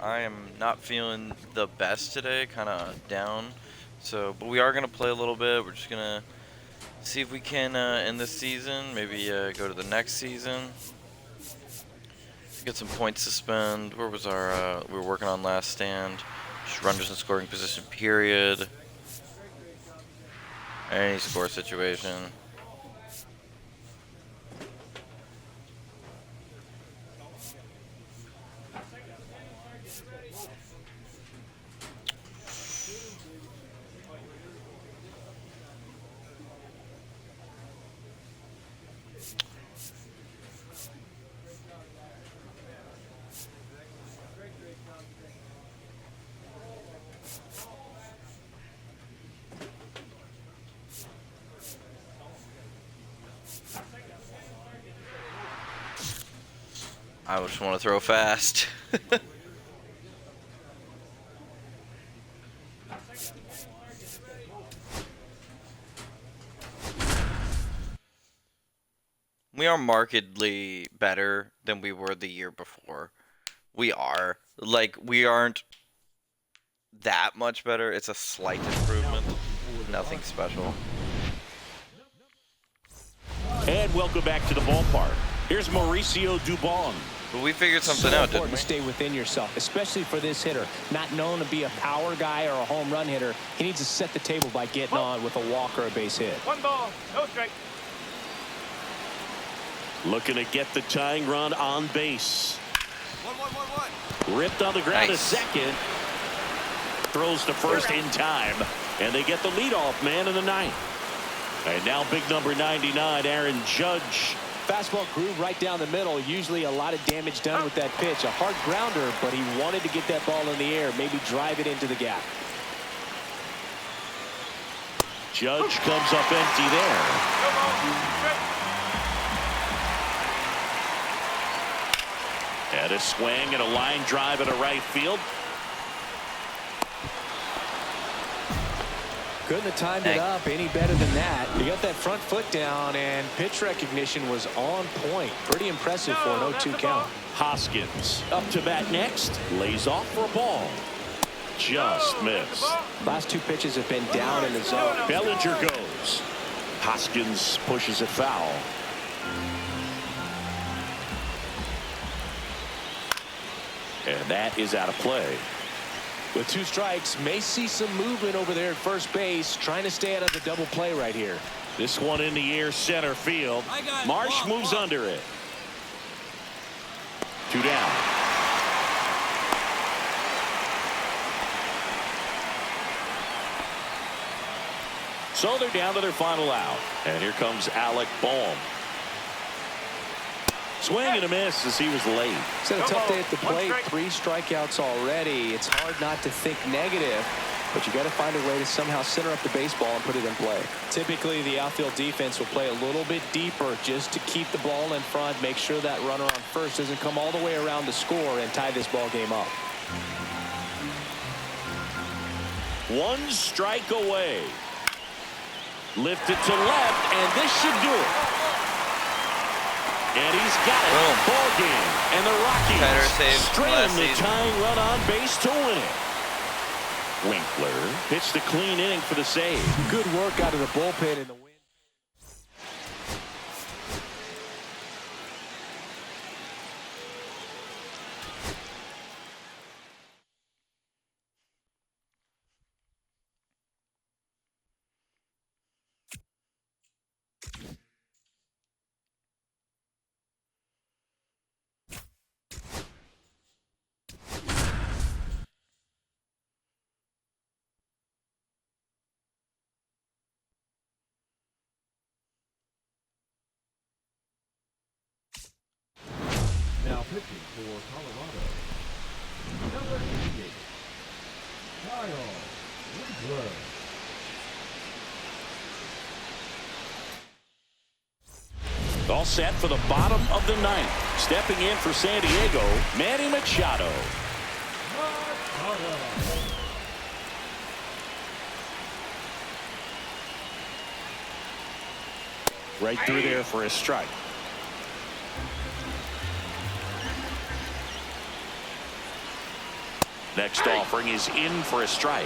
I am not feeling the best today, kind of down. But we are gonna play a little bit. We're just gonna see if we can end this season. Maybe go to the next season. Get some points to spend. Where was our? We were working on last stand. Just runners in scoring position. Period. Any score situation. I just want to throw fast. We are markedly better than we were the year before. We are. Like, we aren't that much better. It's a slight improvement. Nothing special. And welcome back to the ballpark. Here's Mauricio Dubon. But we figured something out, didn't we? To stay within yourself, especially for this hitter. Not known to be a power guy or a home run hitter. He needs to set the table by getting on with a walk or a base hit. 1 ball, no strike. Looking to get the tying run on base. 1-1-1-1. Ripped on the ground Nice. to second. Throws to first in time. And they get the leadoff man in the ninth. And now big number 99, Aaron Judge. Fastball groove right down the middle. Usually a lot of damage done with that pitch. A hard grounder, but he wanted to get that ball in the air. Maybe drive it into the gap. Judge comes up empty there. No ball, strike. And a swing and a line drive into right field. Couldn't have timed it up any better than that. He got that front foot down, and pitch recognition was on point. Pretty impressive for an 0-2 count. Hoskins up to bat next. Lays off for a ball. Just missed. Last two pitches have been down in the zone. Bellinger goes. Hoskins pushes it foul. And that is out of play. With 2 strikes, may see some movement over there at first base, trying to stay out of the double play right here. This one in the air, center field. Marsh moves under it. 2 down. So they're down to their final out. And here comes Alec Boehm. Swing and a miss as he was late. It's had a tough day at the plate. 3 strikeouts already. It's hard not to think negative, but you got to find a way to somehow center up the baseball and put it in play. Typically, the outfield defense will play a little bit deeper just to keep the ball in front, make sure that runner on first doesn't come all the way around the score and tie this ball game up. 1 strike away. Lifted to left, and this should do it. And he's got it. Boom. Ball game. And the Better Rockies save straighten the season. tying run on base to win it. Winkler pitched a clean inning for the save. Good work out of the bullpen in the win. Now pitching for Colorado, number 88, Kyle Winkler. All set for the bottom of the ninth. Stepping in for San Diego, Manny Machado. Right through there for a strike. Next offering is in for a strike.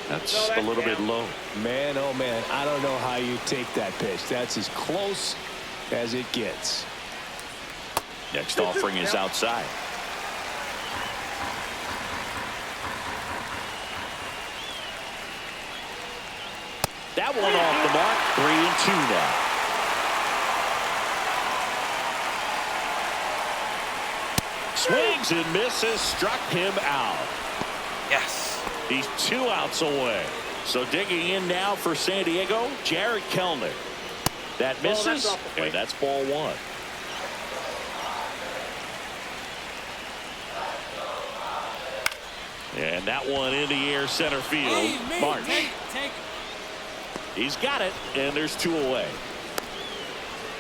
That's a little bit low. Man, oh man, I don't know how you take that pitch. That's as close as it gets. Next offering is outside. That one off the mark. 3-2 now. Swings and misses, struck him out. Yes. He's 2 outs away. So digging in now for San Diego, Jared Kellner. That misses, and that's ball 1. And that one in the air center field. March. He's got it, and there's 2 away.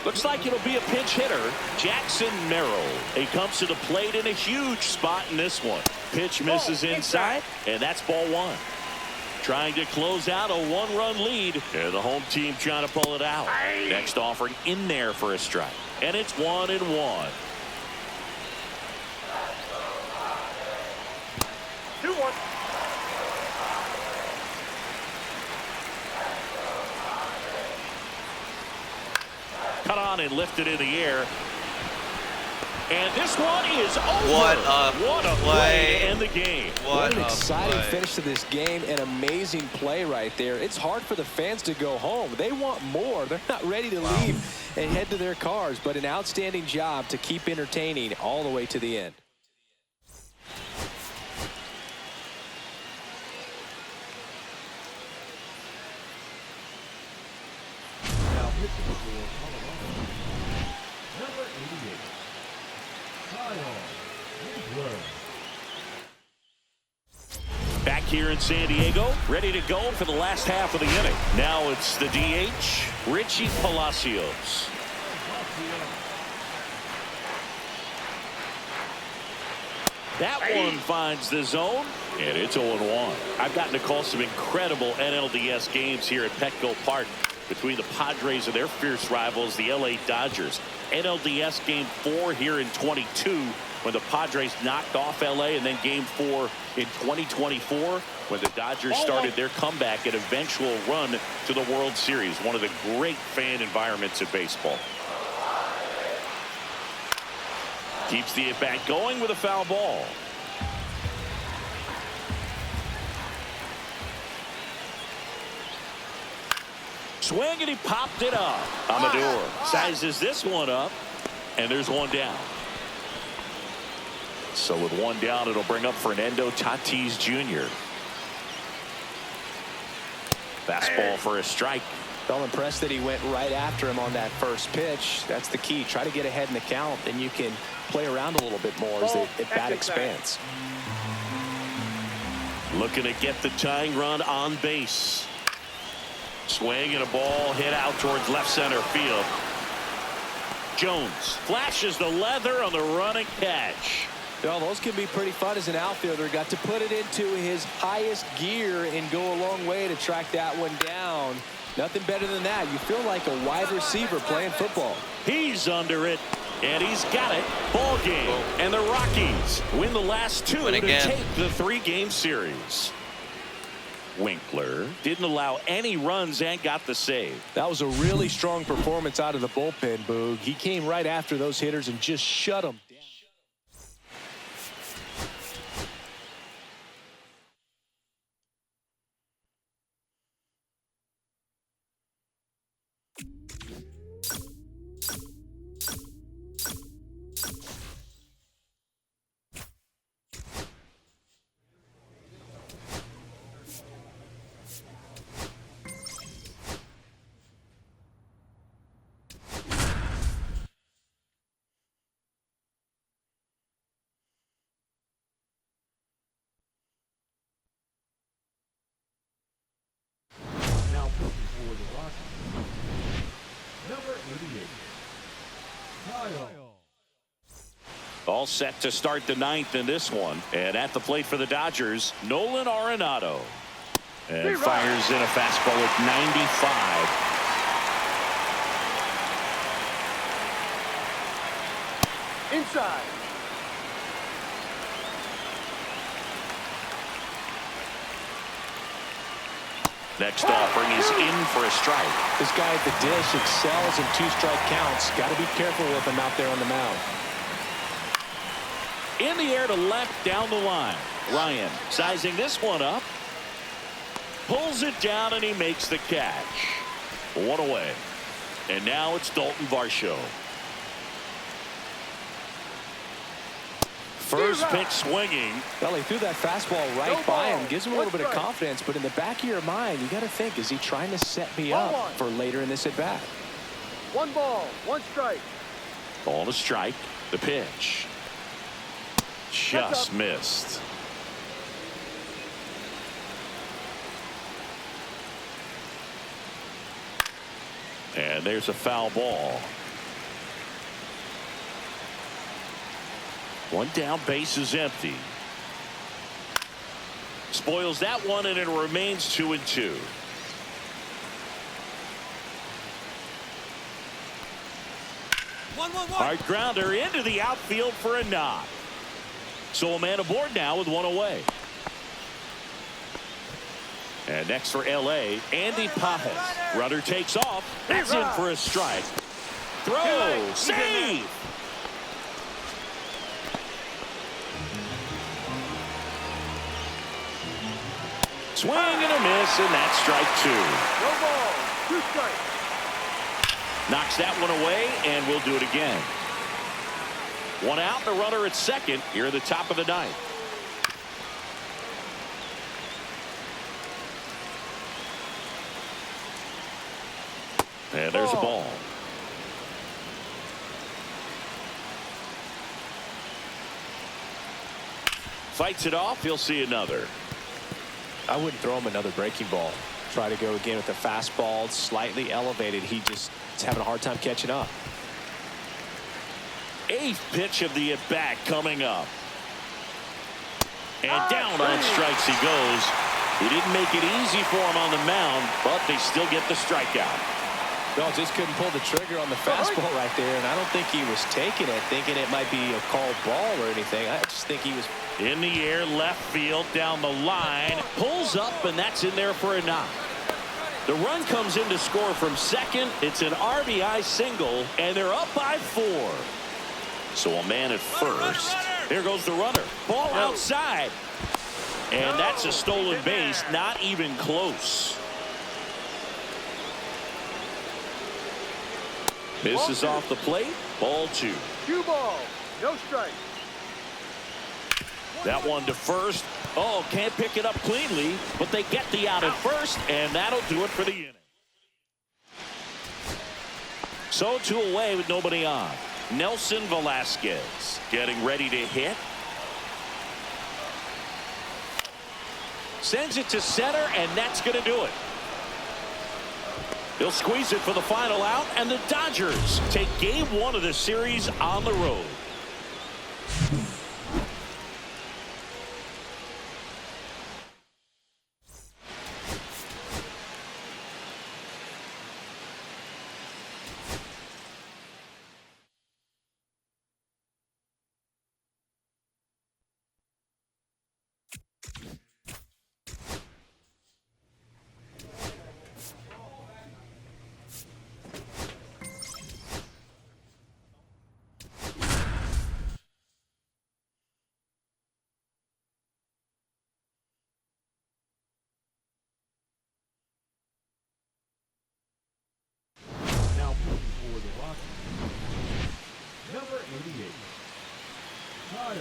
Looks like it'll be a pinch hitter, Jackson Merrill. He comes to the plate in a huge spot in this one. Pitch misses inside, and that's ball 1. Trying to close out a 1-run lead, and the home team trying to pull it out. Next offering in there for a strike, and it's 1-1. 2-1. Cut on and lifted in the air. And this one is over. What a play to end the game. What an exciting finish to this game. An amazing play right there. It's hard for the fans to go home. They want more. They're not ready to leave and head to their cars. But an outstanding job to keep entertaining all the way to the end. Now pitching for Colorado, number 88, Kyle Winkler. Back here in San Diego, ready to go for the last half of the inning. Now it's the DH, Richie Palacios. That one finds the zone, and it's 0-1. I've gotten to call some incredible NLDS games here at Petco Park between the Padres and their fierce rivals, the LA Dodgers. NLDS Game 4 here in 22 when the Padres knocked off LA, and then Game 4 in 2024 when the Dodgers started their comeback and eventual run to the World Series. One of the great fan environments in baseball. Keeps the at-bat going with a foul ball. Swing, and he popped it up. Amador sizes this one up, and there's one down. So with one down, it'll bring up Fernando Tatis Jr. Fastball for a strike. Felt impressed that he went right after him on that first pitch. That's the key. Try to get ahead in the count, and you can play around a little bit more as the at-bat expands. Looking to get the tying run on base. Swing and a ball hit out towards left center field. Jones flashes the leather on the running catch. Well, those can be pretty fun as an outfielder. Got to put it into his highest gear and go a long way to track that one down. Nothing better than that. You feel like a wide receiver playing football. He's under it, and he's got it. Ball game. And the Rockies win the last 2 to take the 3-game series. Winkler didn't allow any runs and got the save. That was a really strong performance out of the bullpen, Boog. He came right after those hitters and just shut them down. Now pitching for the Rockies, number 88, Kyle. All set to start the 9th in this one. And at the plate for the Dodgers, Nolan Arenado. And fires in a fastball at 95. Inside. Next offering is in for a strike. This guy at the dish excels in 2-strike counts. Got to be careful with him out there on the mound. In the air to left down the line. Ryan sizing this one up. Pulls it down and he makes the catch. One away. And now it's Dalton Varsho. First pitch swinging. Well, he threw that fastball right by him. Gives him a little bit of confidence. But in the back of your mind, you got to think, is he trying to set me up for later in this at bat? 1 ball, 1 strike. Ball to strike. The pitch. Just missed. And there's a foul ball. 1 down, base is empty. Spoils that one, and it remains 2-2. Hard grounder into the outfield for a knock. So a man aboard now with 1 away. And next for LA, Andy Pajes. Runner takes off. That's in for a strike. Throw. Save. Swing and a miss, and that's strike 2. No ball, 2 strikes. Knocks that one away, and we'll do it again. 1 out, the runner at second here at the top of the 9th. And there's a ball. Fights it off. He'll see another. I wouldn't throw him another breaking ball. Try to go again with the fastball, slightly elevated. He just is having a hard time catching up. 8th pitch of the at-bat coming up. And down on strikes he goes. He didn't make it easy for him on the mound, but they still get the strikeout. No, just couldn't pull the trigger on the fastball right there, and I don't think he was taking it, thinking it might be a called ball or anything. I just think he was in the air, left field, down the line, pulls up, and that's in there for a knock. The run comes in to score from second. It's an RBI single, and they're up by 4. So a man at first. There goes the runner. Ball outside. And that's a stolen base, not even close. Misses off the plate. Ball 2. 2 balls, no strike. That one to first. Oh, can't pick it up cleanly, but they get the out at first, and that'll do it for the inning. So 2 away with nobody on. Nelson Velasquez getting ready to hit. Sends it to center, and that's going to do it. He'll squeeze it for the final out, and the Dodgers take game 1 of the series on the road. Now pitching for the Rockies, number 88, Kyle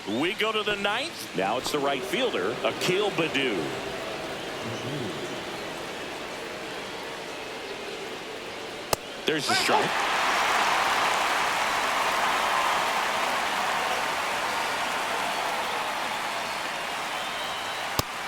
Winslow. We go to the 9th. Now it's the right fielder, Akil Baddoo. There's the strike.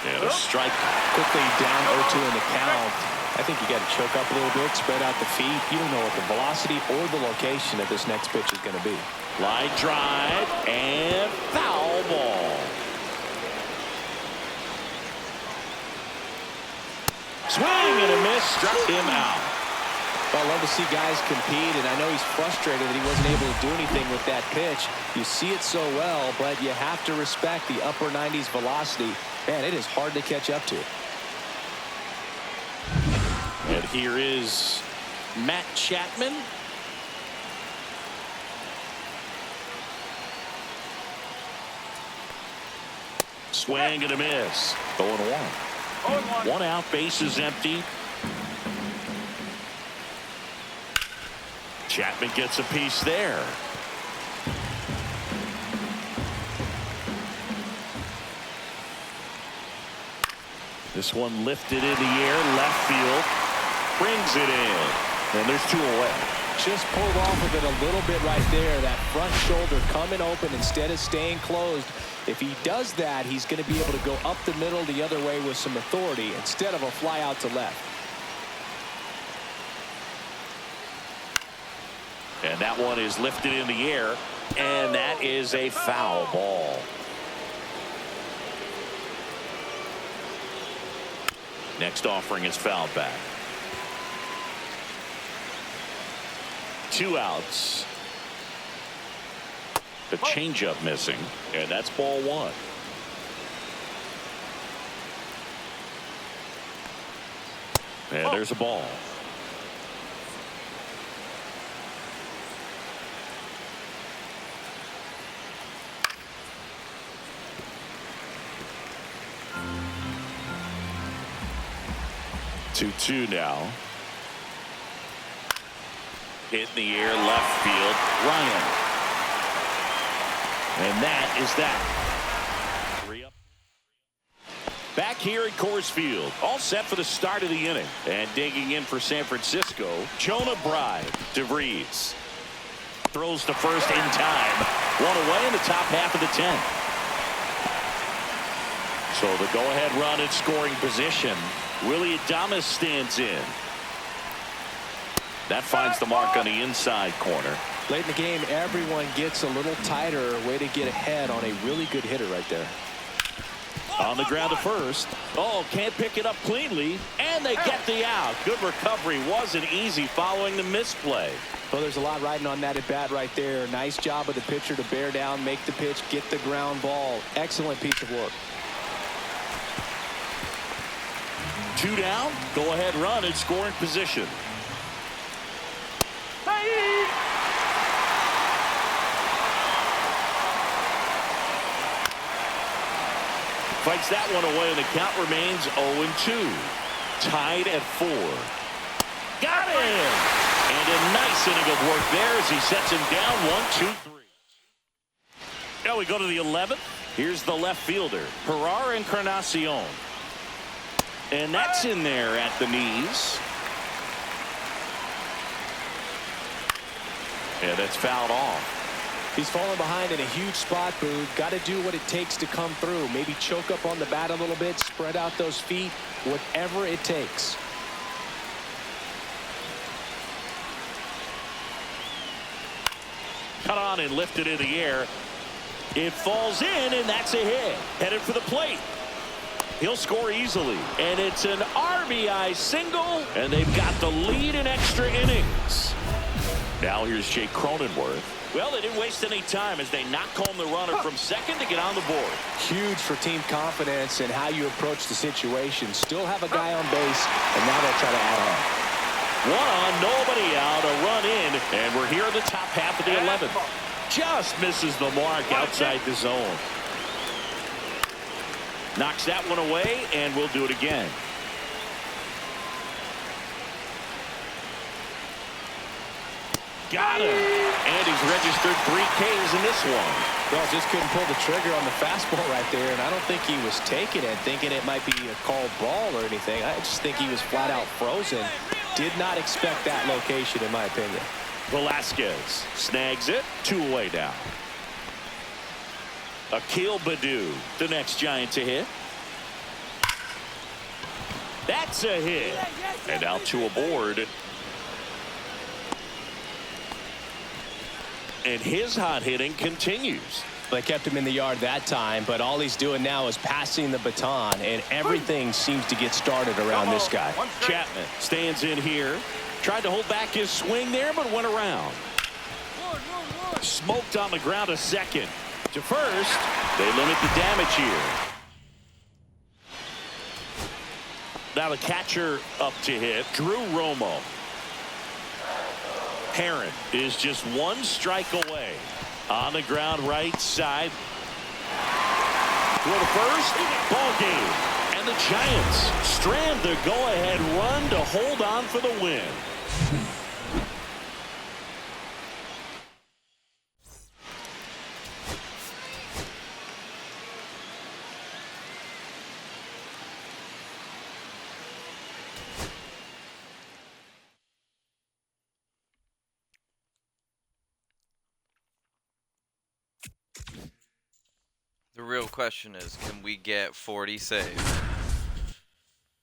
And a strike. quickly down 0-2 in the count. I think you got to choke up a little bit, spread out the feet. You don't know what the velocity or the location of this next pitch is going to be. Line drive and foul ball. swing and a miss. Struck him out. Well, I love to see guys compete, and I know he's frustrated that he wasn't able to do anything with that pitch. You see it so well, but you have to respect the upper 90s velocity. Man, it is hard to catch up to. And here is Matt Chapman. Swing and a miss. 0-1. 1 out, bases empty. Chapman gets a piece there. This one lifted in the air, left field. Brings it in. And there's 2 away. Just pulled off of it a little bit right there. That front shoulder coming open instead of staying closed. If he does that, he's going to be able to go up the middle the other way with some authority instead of a fly out to left. And that one is lifted in the air, and that is a foul ball. Next offering is fouled back. 2 outs. The changeup missing, and that's ball 1. And there's a ball. Two now. Hit in the air, left field. Ryan. And that is that. 3 up. Back here at Coors Field, all set for the start of the inning. And digging in for San Francisco, Jonah Bride. DeVries throws to first in time. 1 away in the top half of the 10th. So the go-ahead run in scoring position. Willie Adames stands in. That finds the mark on the inside corner. Late in the game, everyone gets a little tighter. Way to get ahead on a really good hitter right there. On the ground to first. Oh, can't pick it up cleanly. And they get the out. Good recovery. Wasn't easy following the misplay. Well, there's a lot riding on that at bat right there. Nice job of the pitcher to bear down, make the pitch, get the ground ball. Excellent piece of work. 2 down. Go ahead run in scoring position. Fights that one away, and the count remains 0-2. Tied at 4. Got him! And a nice inning of work there as he sets him down 1-2-3. Now we go to the 11th. Here's the left fielder, Herrera Encarnacion. And that's in there at the knees. And that's fouled off. He's falling behind in a huge spot, Boog. Got to do what it takes to come through. Maybe choke up on the bat a little bit, spread out those feet, whatever it takes. Cut on and lifted in the air. It falls in, and that's a hit. Headed for the plate. He'll score easily. And it's an RBI single, and they've got the lead in extra innings. Now here's Jake Cronenworth. Well, they didn't waste any time as they knock home the runner from second to get on the board. Huge for team confidence and how you approach the situation. Still have a guy on base, and now they'll try to add on. 1 on, nobody out, a run in, and we're here in the top half of the 11th. Just misses the mark outside the zone. Knocks that one away, and we'll do it again. Got him. And he's registered 3 Ks in this one. Well, just couldn't pull the trigger on the fastball right there, and I don't think he was taking it, thinking it might be a called ball or anything. I just think he was flat out frozen. Did not expect that location, in my opinion. Velasquez snags it. 2 away now. Akil Baddoo, the next Giant to hit. That's a hit. And now 2 aboard. And his hot hitting continues. They kept him in the yard that time, but all he's doing now is passing the baton, and everything seems to get started around this guy. Chapman stands in here. Tried to hold back his swing there, but went around. Smoked on the ground a second. To first, they limit the damage here. Now the catcher up to hit, Drew Romo. Heron is just one strike away. On the ground right side. For the first, ball game. And the Giants strand the go-ahead run to hold on for the win. The real question is, can we get 40 saves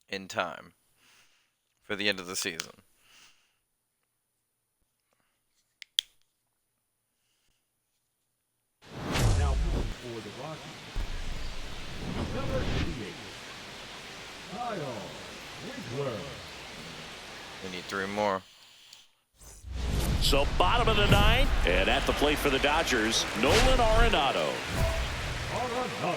in time for the end of the season? Now pitching for the Rockies, number 88, Kyle Winkler. We need 3 more. So bottom of the 9th, and at the plate for the Dodgers, Nolan Arenado. Arenado.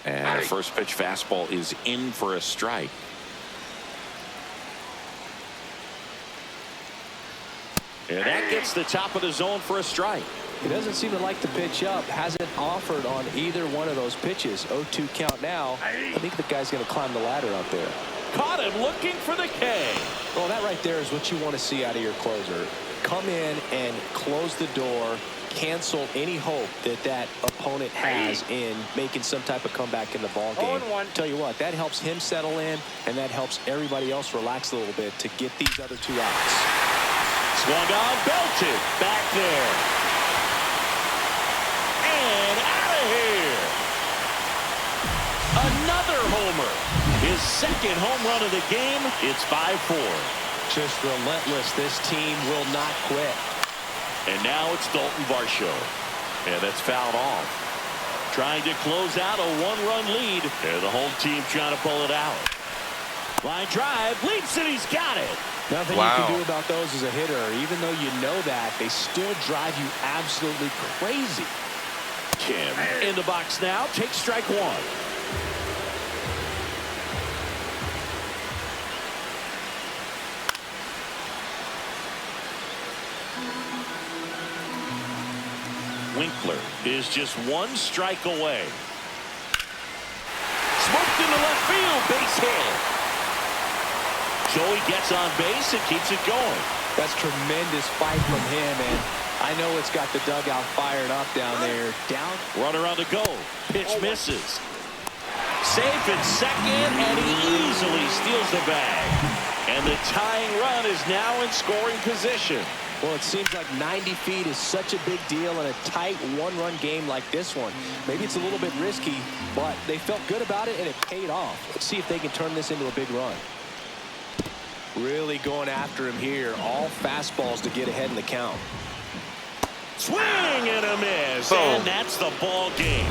And the first pitch fastball is in for a strike. And that gets the top of the zone for a strike. He doesn't seem to like the pitch up. Hasn't offered on either one of those pitches. 0-2 count now. I think the guy's going to climb the ladder out there. Caught him looking for the K. Well, that right there is what you want to see out of your closer. Come in and close the door. Cancel any hope that that opponent has in making some type of comeback in the ball game. Tell you what, that helps him settle in, and that helps everybody else relax a little bit to get these other 2 outs. Swung on, belted back there. And out of here. Another homer. His second home run of the game. It's 5-4. Just relentless. This team will not quit. And now it's Dalton Varsho. And that's fouled off. Trying to close out a 1-run lead. And the home team trying to pull it out. Line drive, leaps it, he's got it. Nothing you can do about those as a hitter. Even though you know that, they still drive you absolutely crazy. Kim in the box now, takes strike 1. Winkler is just 1 strike away. Smoked into left field, base hit. Joey gets on base and keeps it going. That's tremendous fight from him, and I know it's got the dugout fired up down there. Down. Runner on the go. Pitch misses. Safe in second, and he easily steals the bag. And the tying run is now in scoring position. Well, it seems like 90 feet is such a big deal in a tight 1-run game like this one. Maybe it's a little bit risky, but they felt good about it, and it paid off. Let's see if they can turn this into a big run. Really going after him here. All fastballs to get ahead in the count. Swing and a miss. Boom. And that's the ball game.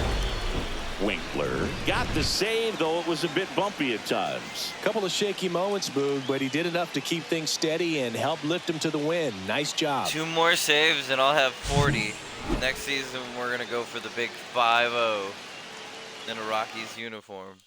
Winkler got the save, though it was a bit bumpy at times. Couple of shaky moments, Boog, but he did enough to keep things steady and help lift him to the win. Nice job. 2 more saves and I'll have 40. Next season we're going to go for the big 5-0 in a Rockies uniform.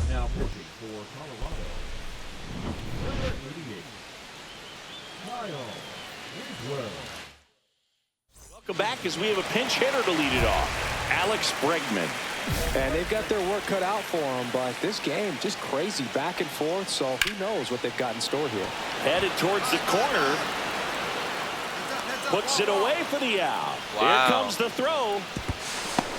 Now pitching for Colorado, number 88, Kyle Winkler. Welcome back as we have a pinch hitter to lead it off. Alex Bregman. And they've got their work cut out for them, but this game just crazy back and forth, so who knows what they've got in store here. Headed towards the corner. Puts it away for the out. Wow. Here comes the throw.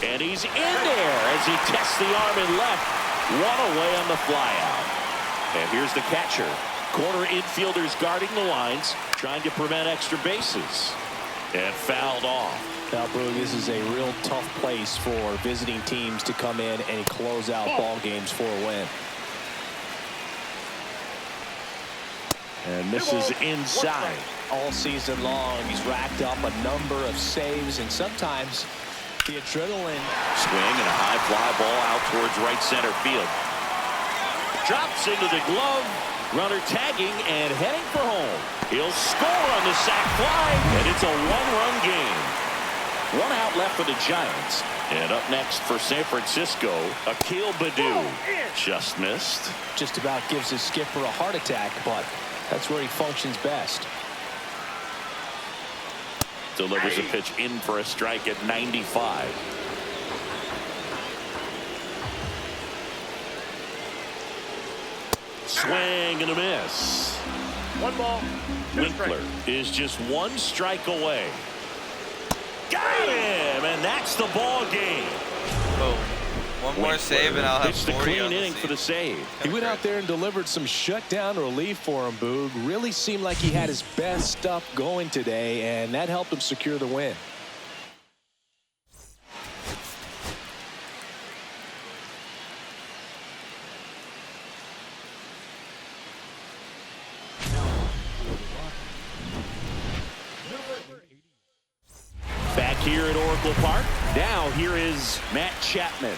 And he's in there as he tests the arm and left. One away on the fly out. And here's the catcher. Corner infielders guarding the lines, trying to prevent extra bases. And fouled off. Now, Boog, this is a real tough place for visiting teams to come in and close out ball games for a win. And this is inside. All season long, he's racked up a number of saves, and sometimes the adrenaline. Swing and a high fly ball out towards right center field. Drops into the glove. Runner tagging and heading for home. He'll score on the sac fly, and it's a one-run game. One out left for the Giants. And up next for San Francisco, Akil Baddoo. Just missed. Just about gives his skipper a heart attack, but that's where he functions best. Delivers a pitch in for a strike at 95. Swing and a miss. One ball, two Winkler strikes. is just one strike away. Got him, and that's the ball game. Boom. One more Winkler save and I'll have pitched the 40 clean on the inning for the season. save. He went out there and delivered some shutdown relief for him, Boog. Really seemed like he had his best stuff going today, and that helped him secure the win. Back here at Oracle Park. Now here is Matt Chapman.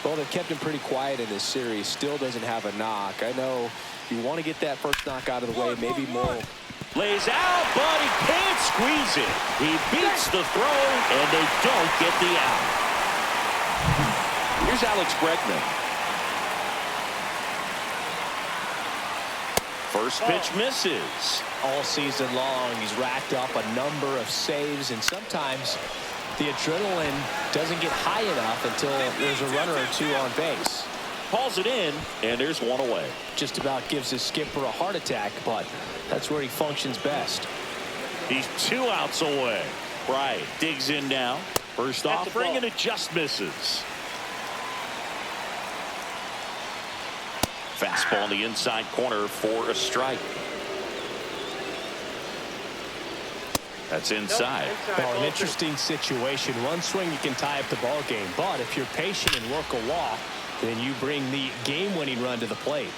Well, they've kept him pretty quiet in this series. Still doesn't have a knock. I know you want to get that first knock out of the way, maybe more. Lays out, but he can't squeeze it. He beats the throw, and they don't get the out. Here's Alex Bregman. First pitch misses. All season long, he's racked up a number of saves, and sometimes the adrenaline doesn't get high enough until there's a runner or two on base. Hauls it in, and there's one away. Just about gives his skipper a heart attack, but that's where he functions best. He's 2 outs away. Bryant digs in now. First offering, and it just misses. Fastball in the inside corner for a strike. That's inside. Well, an interesting situation. One swing, you can tie up the ball game, but if you're patient and work a walk, then you bring the game-winning run to the plate.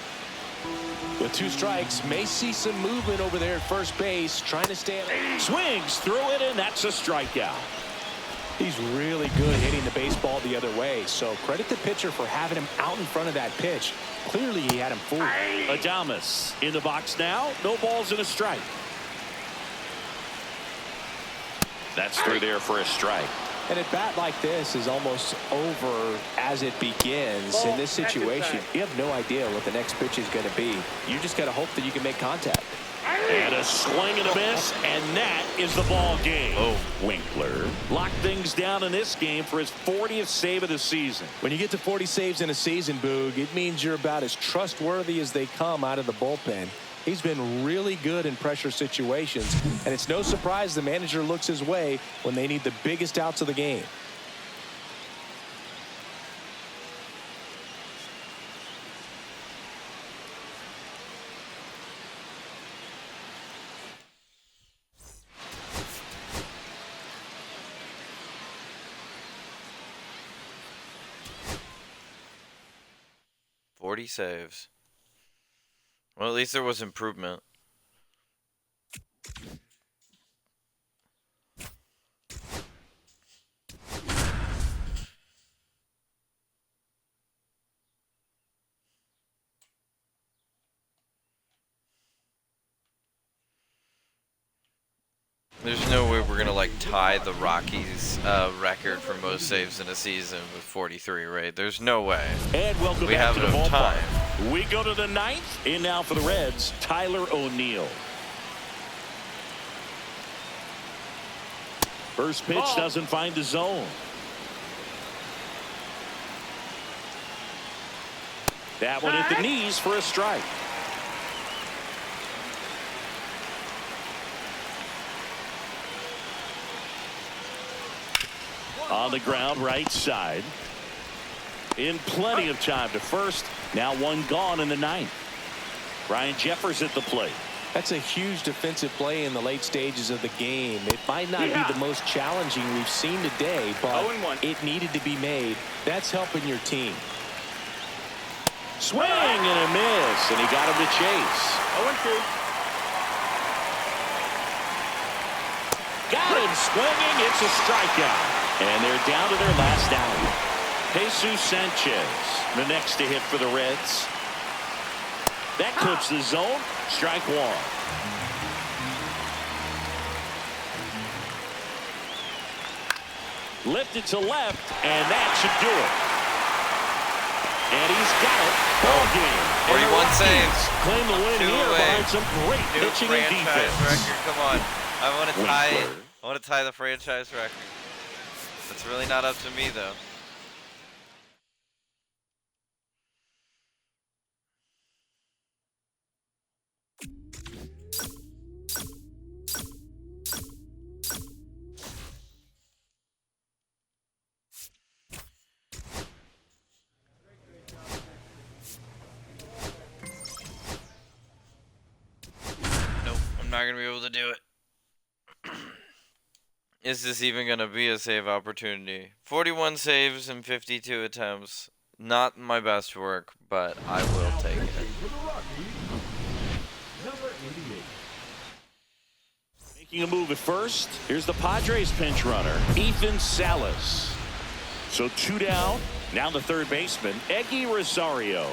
With 2 strikes, may see some movement over there at first base, trying to stay. Swings through it, and that's a strikeout. He's really good hitting the baseball the other way, so credit the pitcher for having him out in front of that pitch. Clearly, he had him fooled. Adames in the box now. No balls and a strike. That's through there for a strike. And at bat like this is almost over as it begins. In this situation, you have no idea what the next pitch is going to be. You just got to hope that you can make contact. And a swing and a miss, and that is the ball game. Oh. Winkler locked things down in this game for his 40th save of the season. When you get to 40 saves in a season, Boog, it means you're about as trustworthy as they come out of the bullpen. He's been really good in pressure situations, and it's no surprise the manager looks his way when they need the biggest outs of the game. Saves. Well, at least there was improvement. There's no way we're gonna like tie the Rockies record for most saves in a season with 43, right? There's no way. And welcome We back have to the enough ballpark. time. We go to the 9th. In now for the Reds, Tyler O'Neill. First pitch doesn't find the zone. That one at the knees for a strike. On the ground, right side. In plenty of time to first. Now one gone in the ninth. Ryan Jeffers at the plate. That's a huge defensive play in the late stages of the game. It might not be the most challenging we've seen today, but it needed to be made. That's helping your team. Swing and a miss, and he got him to chase. 0-2. Got him swinging. It's a strikeout. And they're down to their last out. Jesus Sanchez, the next to hit for the Reds. That clips the zone. Strike one. Lifted to left, and that should do it. And he's got it. Ball game. 41 saves. Claim the win here behind some great New pitching and franchise defense. record. Come on. I want to Winkler. tie the franchise record. It's really not up to me though. Nope, I'm not gonna be able to do it. Is this even going to be a save opportunity? 41 saves and 52 attempts. Not my best work, but I will take it. For the Rockies, number 88. Making a move at first. Here's the Padres pinch runner, Ethan Salas. So 2 down. Now the third baseman, Eggy Rosario.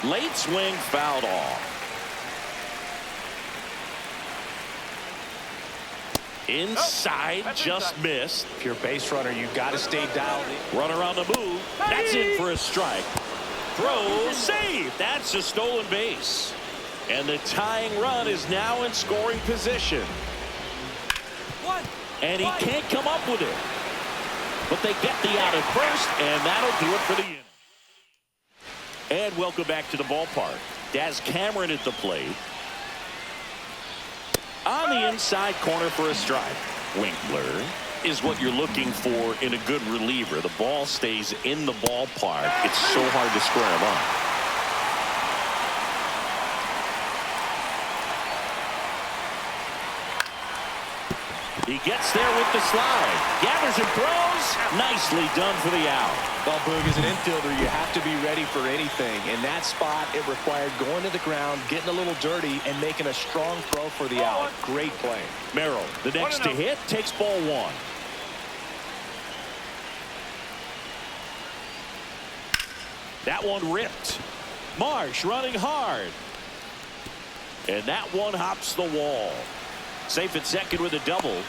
Late swing fouled off. Inside, just missed. If you're a base runner, you got to stay dialed in. Runner on the move. That's in for a strike. Throw, save. That's a stolen base. And the tying run is now in scoring position. And he can't come up with it. But they get the out at first, and that'll do it for the inning. And welcome back to the ballpark. Daz Cameron at the plate. On the inside corner for a strike. Winkler is what you're looking for in a good reliever. The ball stays in the ballpark. It's so hard to square him up. He gets there with the slide. Gathers and throws. Nicely done for the out. Well, Boog, as an infielder, you have to be ready for anything. In that spot, it required going to the ground, getting a little dirty, and making a strong throw for the out. Great play. Merrill, the next to hit, takes ball one. That one ripped. Marsh running hard. And that one hops the wall. Safe at second with a double.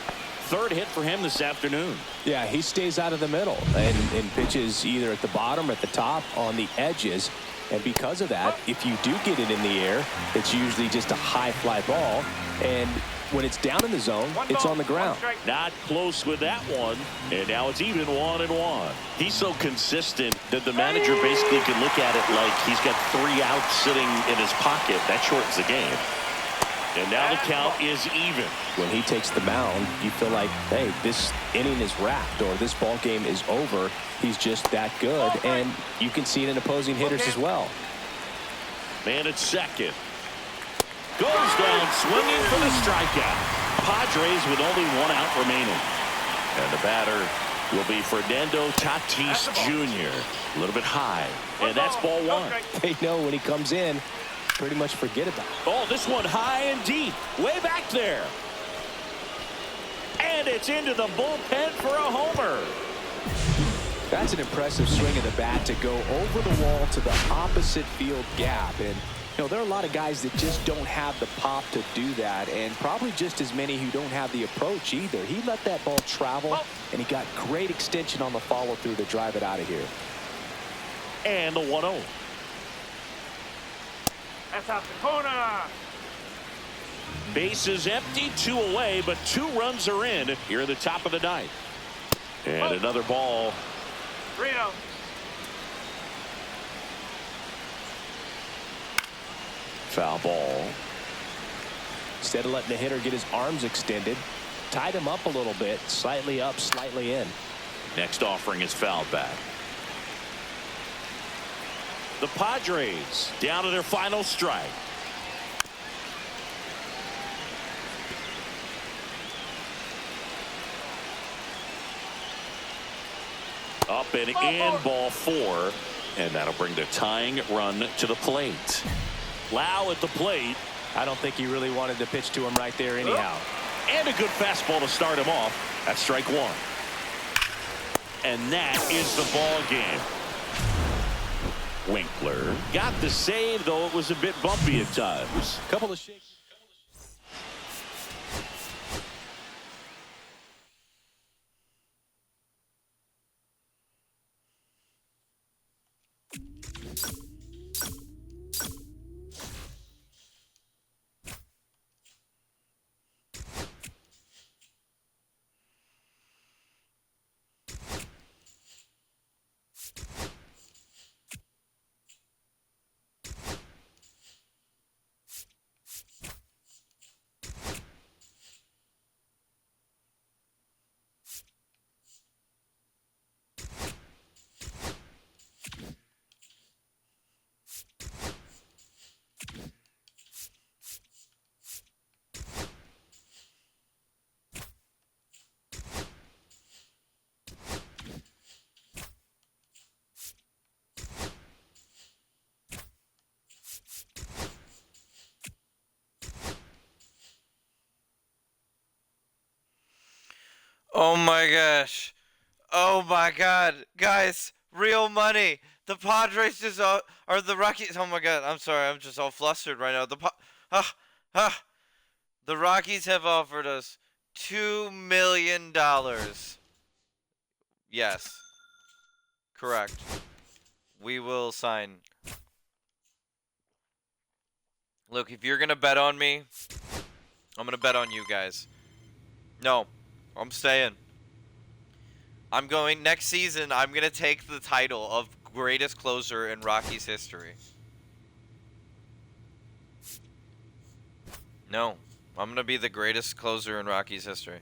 Third hit for him this afternoon. Yeah, he stays out of the middle and pitches either at the bottom or at the top on the edges. And because of that, if you do get it in the air, it's usually just a high fly ball. And when it's down in the zone, it's on the ground. Not close with that one. And now it's even 1-1. He's so consistent that the manager basically can look at it like he's got 3 outs sitting in his pocket. That shortens the game. And now the count is even. When he takes the mound, you feel like, hey, this inning is wrapped or this ball game is over. He's just that good. And you can see it in opposing hitters as well. Man at second. Goes down swinging for the strikeout. Padres with only 1 out remaining. And the batter will be Fernando Tatis Jr. A little bit high. And that's ball 1. They know when he comes in, pretty much forget about it. Oh, this one high and deep. Way back there. And it's into the bullpen for a homer. That's an impressive swing of the bat to go over the wall to the opposite field gap. And, you know, there are a lot of guys that just don't have the pop to do that, and probably just as many who don't have the approach either. He let that ball travel, and he got great extension on the follow-through to drive it out of here. And the 1-0. That's out the corner. Base is empty, 2 away, but 2 runs are in here at the top of the 9th. And another ball. 3-0. Foul ball. Instead of letting the hitter get his arms extended, tied him up a little bit, slightly up, slightly in. Next offering is fouled back. The Padres down to their final strike. Up and in, ball 4, and that'll bring the tying run to the plate. Lau at the plate. I don't think he really wanted to pitch to him right there anyhow. And a good fastball to start him off. That's strike 1. And that is the ball game. Winkler got the save, though it was a bit bumpy at times. Couple of shakes. Oh my gosh. Oh my god. Guys, real money. The Padres just are the Rockies. Oh my god. I'm sorry. I'm just all flustered right now. The Rockies have offered us $2 million. Yes. Correct. We will sign. Look, if you're going to bet on me, I'm going to bet on you guys. No. I'm staying. I'm going next season. I'm going to take the title of greatest closer in Rockies history. No. I'm going to be the greatest closer in Rockies history.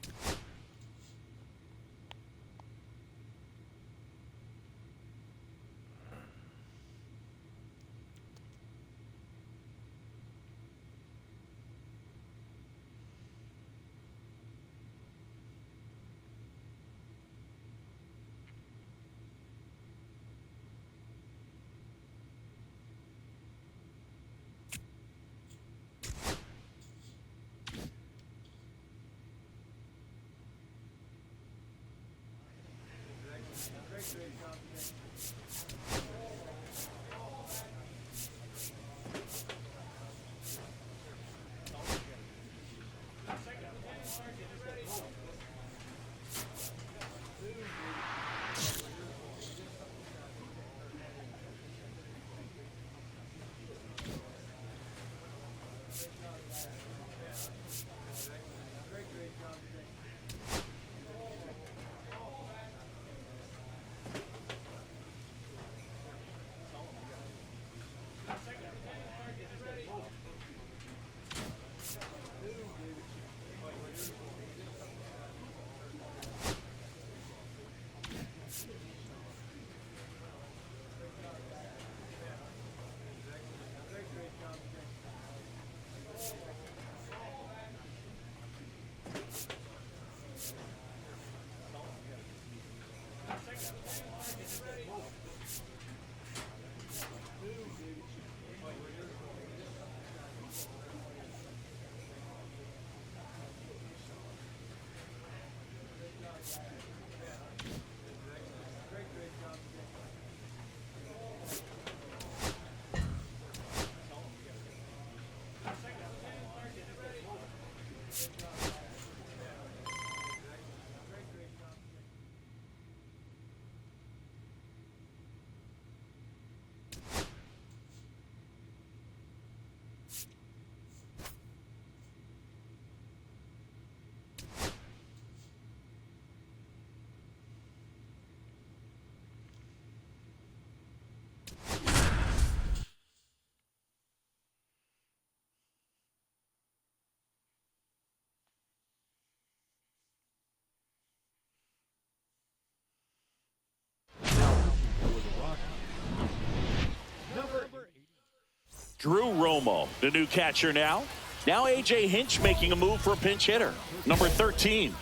Drew Romo, the new catcher now. Now A.J. Hinch making a move for a pinch hitter. Number 13.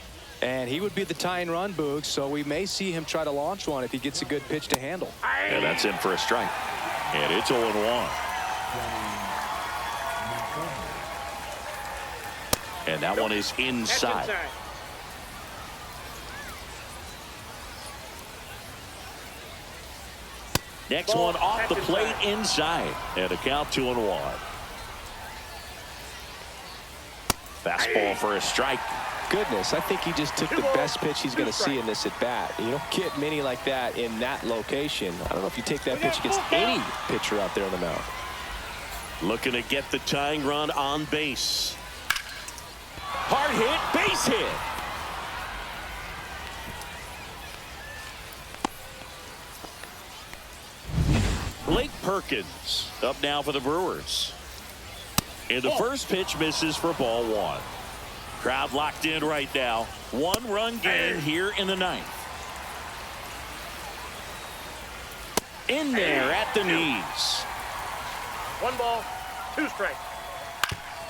And he would be the tying run, Boog, so we may see him try to launch one if he gets a good pitch to handle. And that's in for a strike. And it's 0-1. And that one is inside. Next one off the plate inside. And a count 2-1. Fastball for a strike. Goodness, I think he just took the best pitch he's going to see in this at bat. You don't get many like that in that location. I don't know if you take that pitch against any pitcher out there on the mound. Looking to get the tying run on base. Hard hit, base hit. Blake Perkins up now for the Brewers. And the first pitch misses for ball one. Crowd locked in right now. One-run game here in the ninth. In there at the knees. 1 ball, 2 strikes.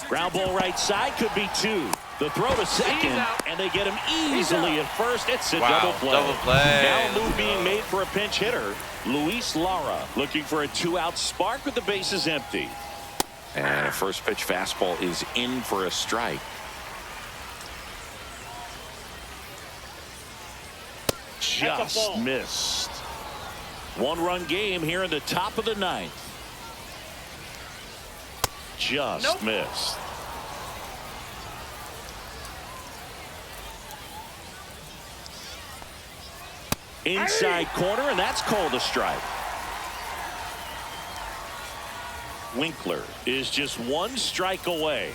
Ground ball right side, could be 2. The throw to second, and they get him easily at first. It's a double play. Now a move being made for a pinch hitter. Luis Lara looking for a 2-out spark with the bases empty. And a first pitch fastball is in for a strike. Just missed. 1-run game here in the top of the ninth. Just missed. Inside corner, and that's called a strike. Winkler is just 1 strike away.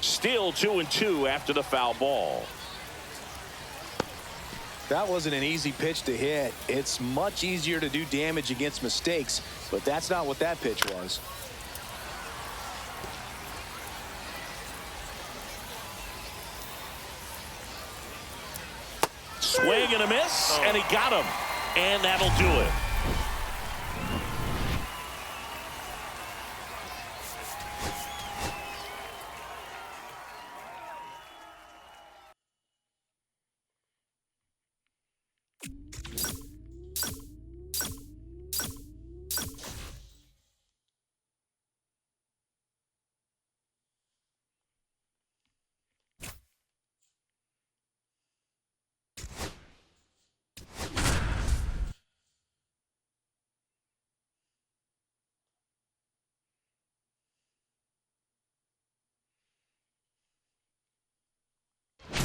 Still 2-2 after the foul ball. That wasn't an easy pitch to hit. It's much easier to do damage against mistakes, but that's not what that pitch was. Swing and a miss, and he got him. And that'll do it.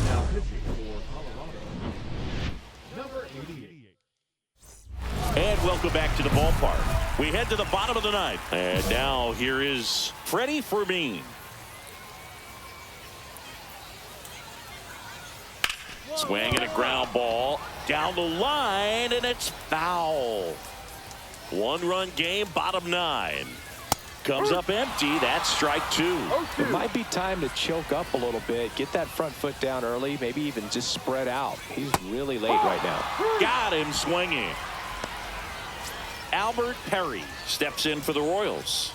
Now pitching for Colorado, number 88. And welcome back to the ballpark. We head to the bottom of the ninth. And now here is Freddie Fermin. Swing and a ground ball down the line, and it's foul. 1-run game, bottom 9. Comes up empty. That's strike 2. It might be time to choke up a little bit, get that front foot down early, maybe even just spread out. He's really late right now. Got him swinging. Albert Perry steps in for the Royals.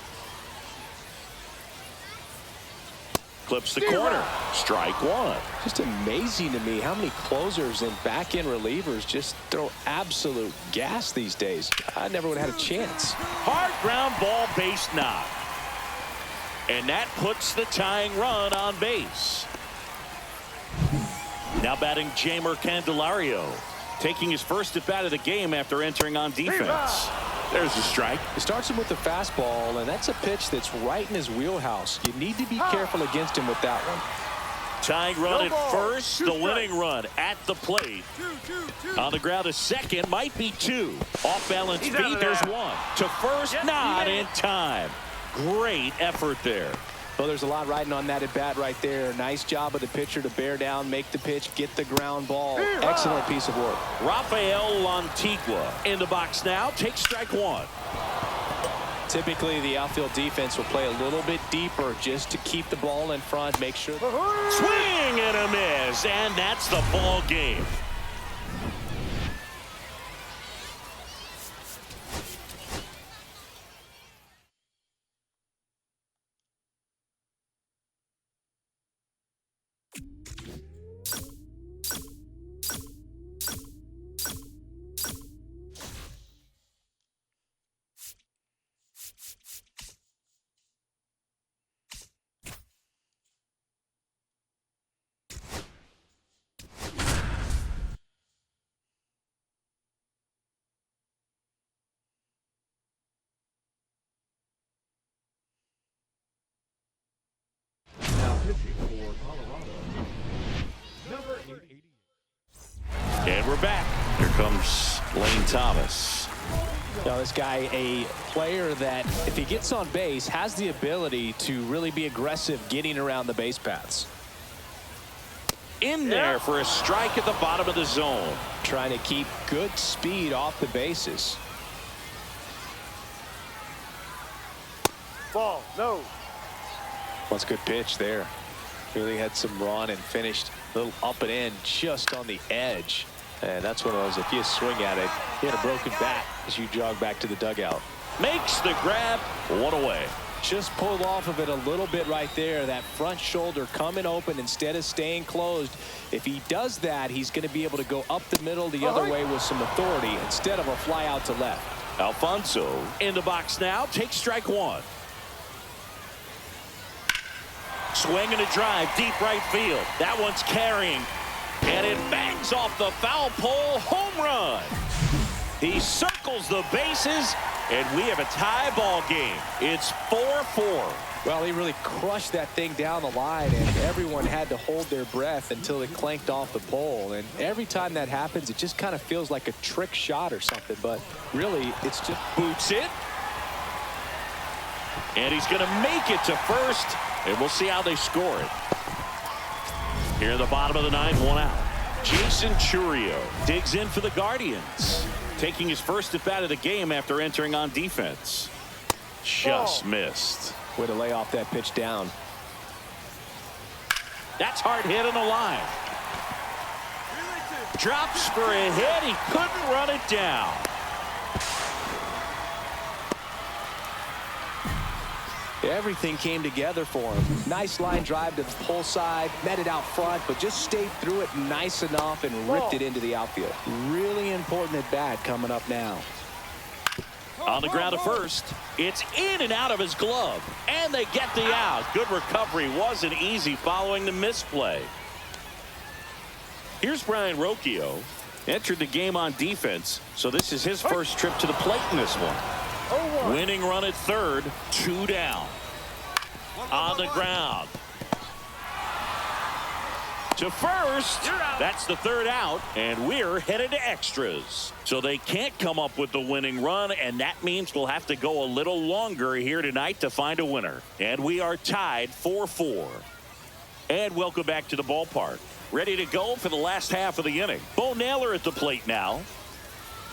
Clips the corner. Strike 1. Just amazing to me how many closers and back-end relievers just throw absolute gas these days. I never would have had a chance. Hard ground ball, base knock. And that puts the tying run on base. Now batting Jamer Candelario, taking his first at bat of the game after entering on defense. There's a strike. He starts him with the fastball, and that's a pitch that's right in his wheelhouse. You need to be careful against him with that one. Tying run at first, the winning run at the plate. On the ground, a second, might be 2. Off balance feet, there's 1. To first, not in time. Great effort there. Well, there's a lot riding on that at bat right there. Nice job of the pitcher to bear down, make the pitch, get the ground ball. Excellent piece of work. Rafael Lantigua in the box now. Takes strike 1. Typically, the outfield defense will play a little bit deeper just to keep the ball in front, make sure. Swing and a miss, and that's the ball game. And we're back. Here comes Lane Thomas. Now, this guy, a player that, if he gets on base, has the ability to really be aggressive getting around the base paths. In there for a strike at the bottom of the zone. Trying to keep good speed off the bases. Ball, no. That's a good pitch there. Really had some run and finished a little up and in just on the edge. And that's one of those, if you swing at it, you had a broken bat as you jog back to the dugout. Makes the grab. One away. Just pulled off of it a little bit right there. That front shoulder coming open instead of staying closed. If he does that, he's going to be able to go up the middle the other way with some authority instead of a fly out to left. Alfonso in the box now. Takes strike one. Swing and a drive, deep right field. That one's carrying. And it bangs off the foul pole. Home run. He circles the bases, and we have a tie ball game. It's 4-4. Well, he really crushed that thing down the line, and everyone had to hold their breath until it clanked off the pole. And every time that happens, it just kind of feels like a trick shot or something. But really, it's just Boots it. And he's going to make it to first, and we'll see how they score it. Here in the bottom of the ninth, one out. Jason Churio digs in for the Guardians, taking his first at bat of the game after entering on defense. Just missed. way to lay off that pitch down. That's hard hit on the line. Drops for a hit. He couldn't run it down. Everything came together for him. Nice line drive to the pull side, met it out front, but just stayed through it nice enough and ripped it into the outfield. Really important at bat coming up now. On the ground to first. It's in and out of his glove. And they get the out. Good recovery. Wasn't easy following the misplay. Here's Brian Rocchio. Entered the game on defense, so this is his first trip to the plate in this one. Winning run at third, 2 down. On the ground. To first. That's the third out, and we're headed to extras. So they can't come up with the winning run, and that means we'll have to go a little longer here tonight to find a winner. And we are tied 4-4. And welcome back to the ballpark. Ready to go for the last half of the inning. Bo Naylor at the plate now.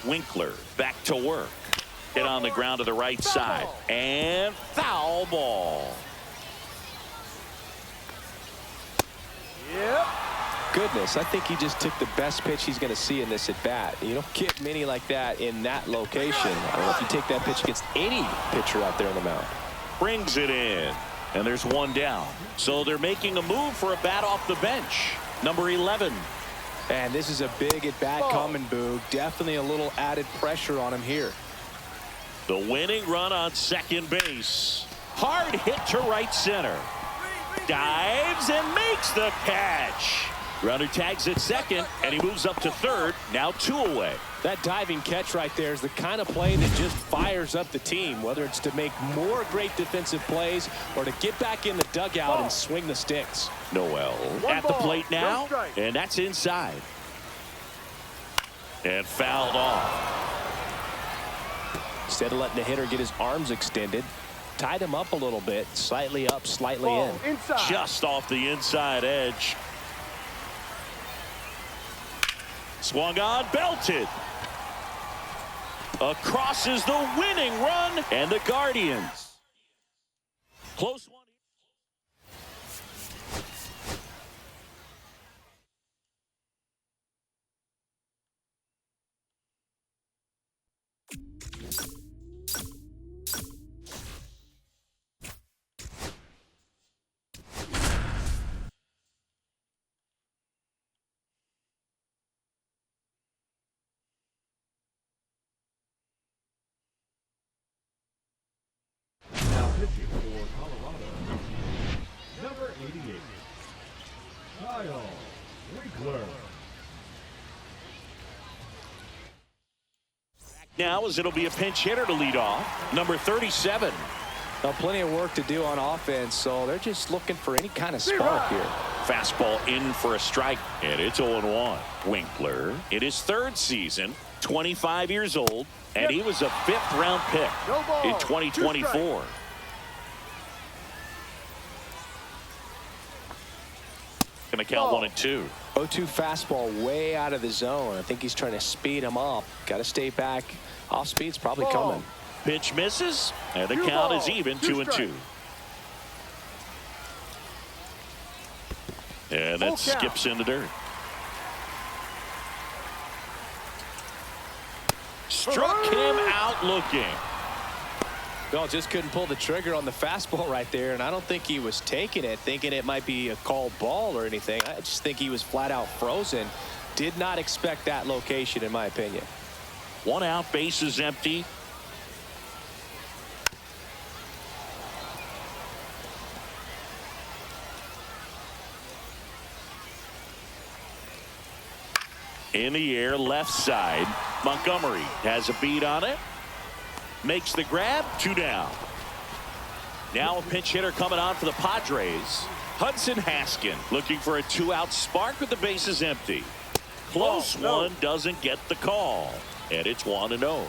Winkler back to work. Hit on the ground to the right side. And foul ball. Yep. Goodness, I think he just took the best pitch he's going to see in this at bat. You don't get many like that in that location. I don't know if you take that pitch against any pitcher out there on the mound. Brings it in. And there's one down. So they're making a move for a bat off the bench. Number 11. And this is a big at bat coming, Boog. Definitely a little added pressure on him here. The winning run on second base. Hard hit to right center. Dives and makes the catch. Runner tags at second, and he moves up to third. Now 2 away. That diving catch right there is the kind of play that just fires up the team, whether it's to make more great defensive plays or to get back in the dugout and swing the sticks. Noel at the plate now, and that's inside. And fouled off. Instead of letting the hitter get his arms extended, tied him up a little bit, slightly up, slightly in. Just off the inside edge. Swung on, belted. Across is the winning run, and the Guardians. Close one. Pitching for Colorado, number 88, Kyle Winkler. Now as it'll be a pinch hitter to lead off, number 37. Now, plenty of work to do on offense, so they're just looking for any kind of spark here. fastball in for a strike, and it's 0-1. Winkler in his third season, 25 years old, and he was a 5th-round pick No ball. in 2024. Going to count 1-2. 0-2 fastball way out of the zone. I think he's trying to speed him up. Got to stay back. Off speed's probably coming. Pitch misses, and the count is even 2-2. And that skips in the dirt. Struck him out looking. Well, just couldn't pull the trigger on the fastball right there, and I don't think he was taking it, thinking it might be a called ball or anything. I just think he was flat out frozen. Did not expect that location, in my opinion. 1 out, bases empty. In the air, left side. Montgomery has a beat on it. Makes the grab, 2 down. Now a pinch hitter coming on for the Padres. Hudson Haskin looking for a 2-out spark with the bases empty. Close one, doesn't get the call. And it's 1-0.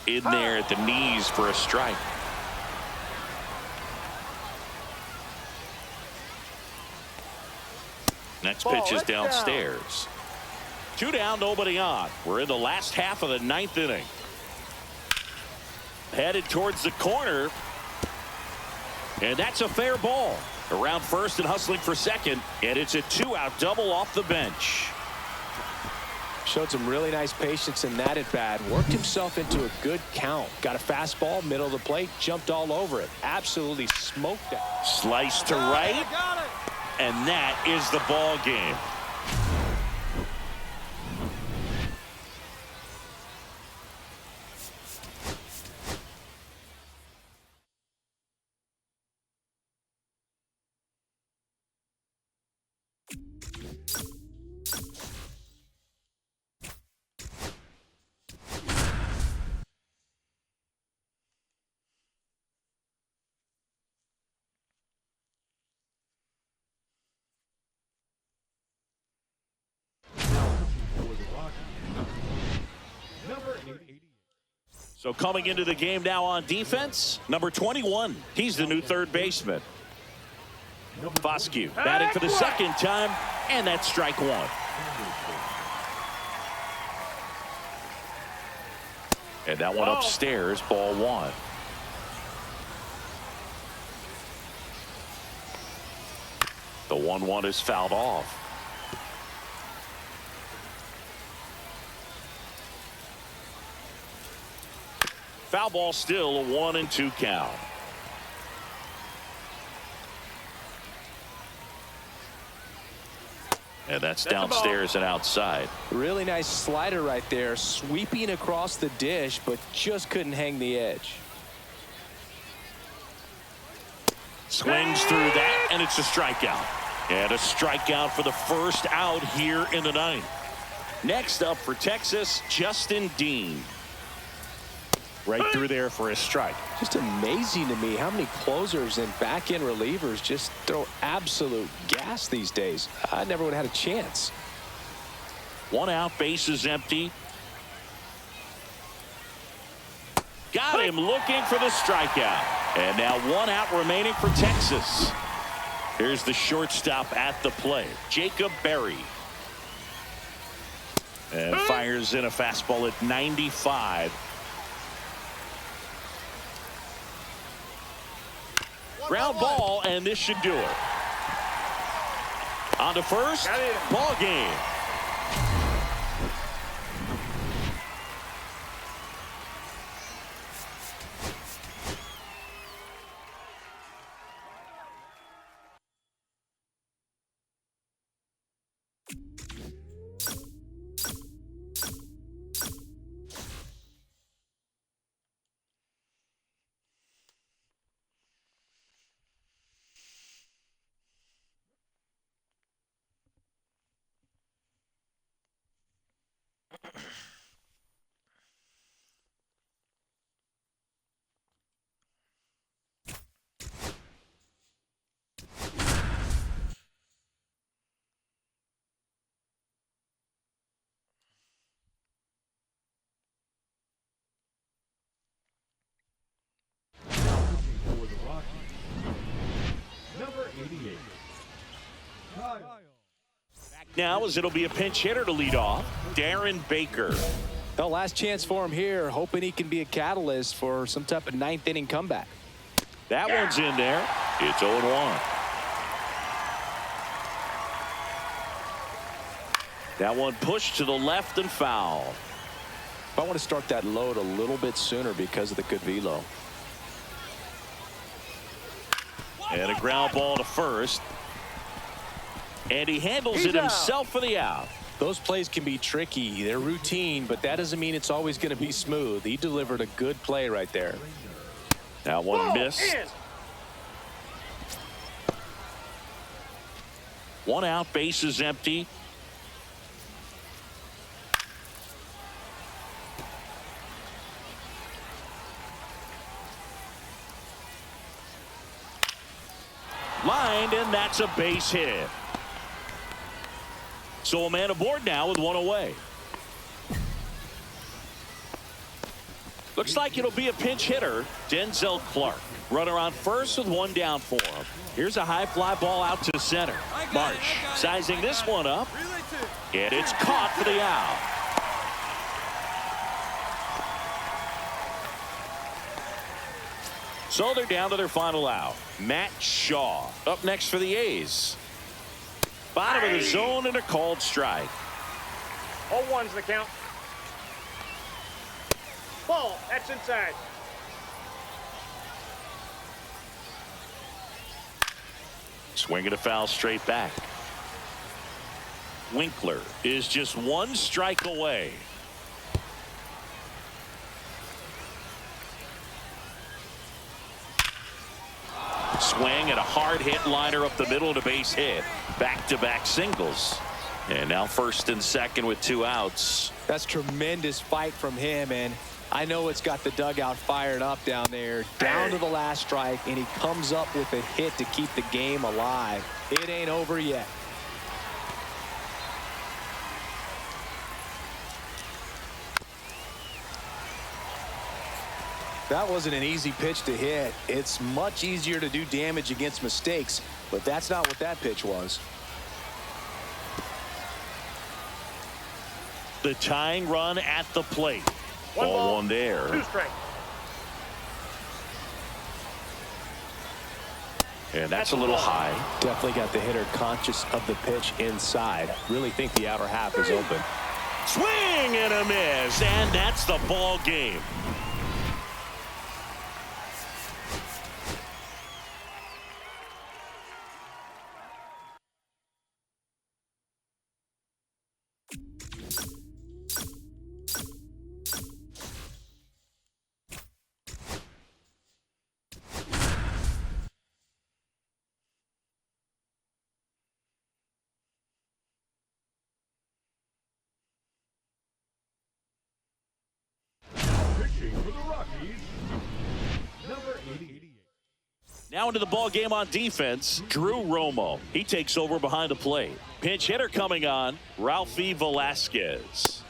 In there at the knees for a strike. Next pitch is downstairs. 2 down, nobody on. We're in the last half of the 9th inning. Headed towards the corner. And that's a fair ball. Around first and hustling for second. And it's a 2-out double off the bench. Showed some really nice patience in that at bat. Worked himself into a good count. Got a fastball, middle of the plate, jumped all over it. Absolutely smoked it. Slice to right. And that is the ball game. So coming into the game now on defense, number 21. He's the new third baseman. Foscue batting for the second time, and that's strike 1. And that one upstairs, ball 1. The 1-1 is fouled off. Foul ball, still a 1-2 count. And that's downstairs and outside. Really nice slider right there, sweeping across the dish, but just couldn't hang the edge. Swings through that, and it's a strikeout. And a strikeout for the first out here in the 9th. Next up for Texas, Justin Dean. Right through there for a strike. Just amazing to me how many closers and back-end relievers just throw absolute gas these days. I never would have had a chance. 1 out, bases empty. Got him looking for the strikeout. And now 1 out remaining for Texas. Here's the shortstop at the plate, Jacob Berry. And fires in a fastball at 95. Ground ball, and this should do it. On to first, ball game. 88. Kyle. Now as it'll be a pinch hitter to lead off, Darren Baker. The last chance for him here, hoping he can be a catalyst for some type of ninth inning comeback. That one's in there. It's 0-1. That one pushed to the left and foul. I want to start that load a little bit sooner because of the good velo. And a ground ball to first. And he handles it himself for the out. Those plays can be tricky. They're routine, but that doesn't mean it's always going to be smooth. He delivered a good play right there. That one missed. One out, base is empty. Lined, and that's a base hit. So a man aboard now with one away. Looks like it'll be a pinch hitter, Denzel Clark. Runner on first with one down for him. Here's a high fly ball out to center. Marsh sizing this one up. And it's caught for the out. So they're down to their final out. Matt Shaw up next for the A's. Bottom of the zone and a called strike. 0-1's the count. Ball, that's inside. Swinging a foul straight back. Winkler is just one strike away. Swing and a hard hit liner up the middle to base hit. Back-to-back singles. And now first and second with two outs. That's tremendous fight from him, and I know it's got the dugout fired up down there. Down to the last strike, and he comes up with a hit to keep the game alive. It ain't over yet. That wasn't an easy pitch to hit. It's much easier to do damage against mistakes, but that's not what that pitch was. The tying run at the plate. Ball, one there. 2 strikes. And that's a little high. Definitely got the hitter conscious of the pitch inside. Really think the outer half is open. Swing and a miss, and that's the ball game. Pitching for the Rockies, number 88. Now into the ball game on defense, Drew Romo. He takes over behind the plate. Pinch hitter coming on, Ralphie Velasquez.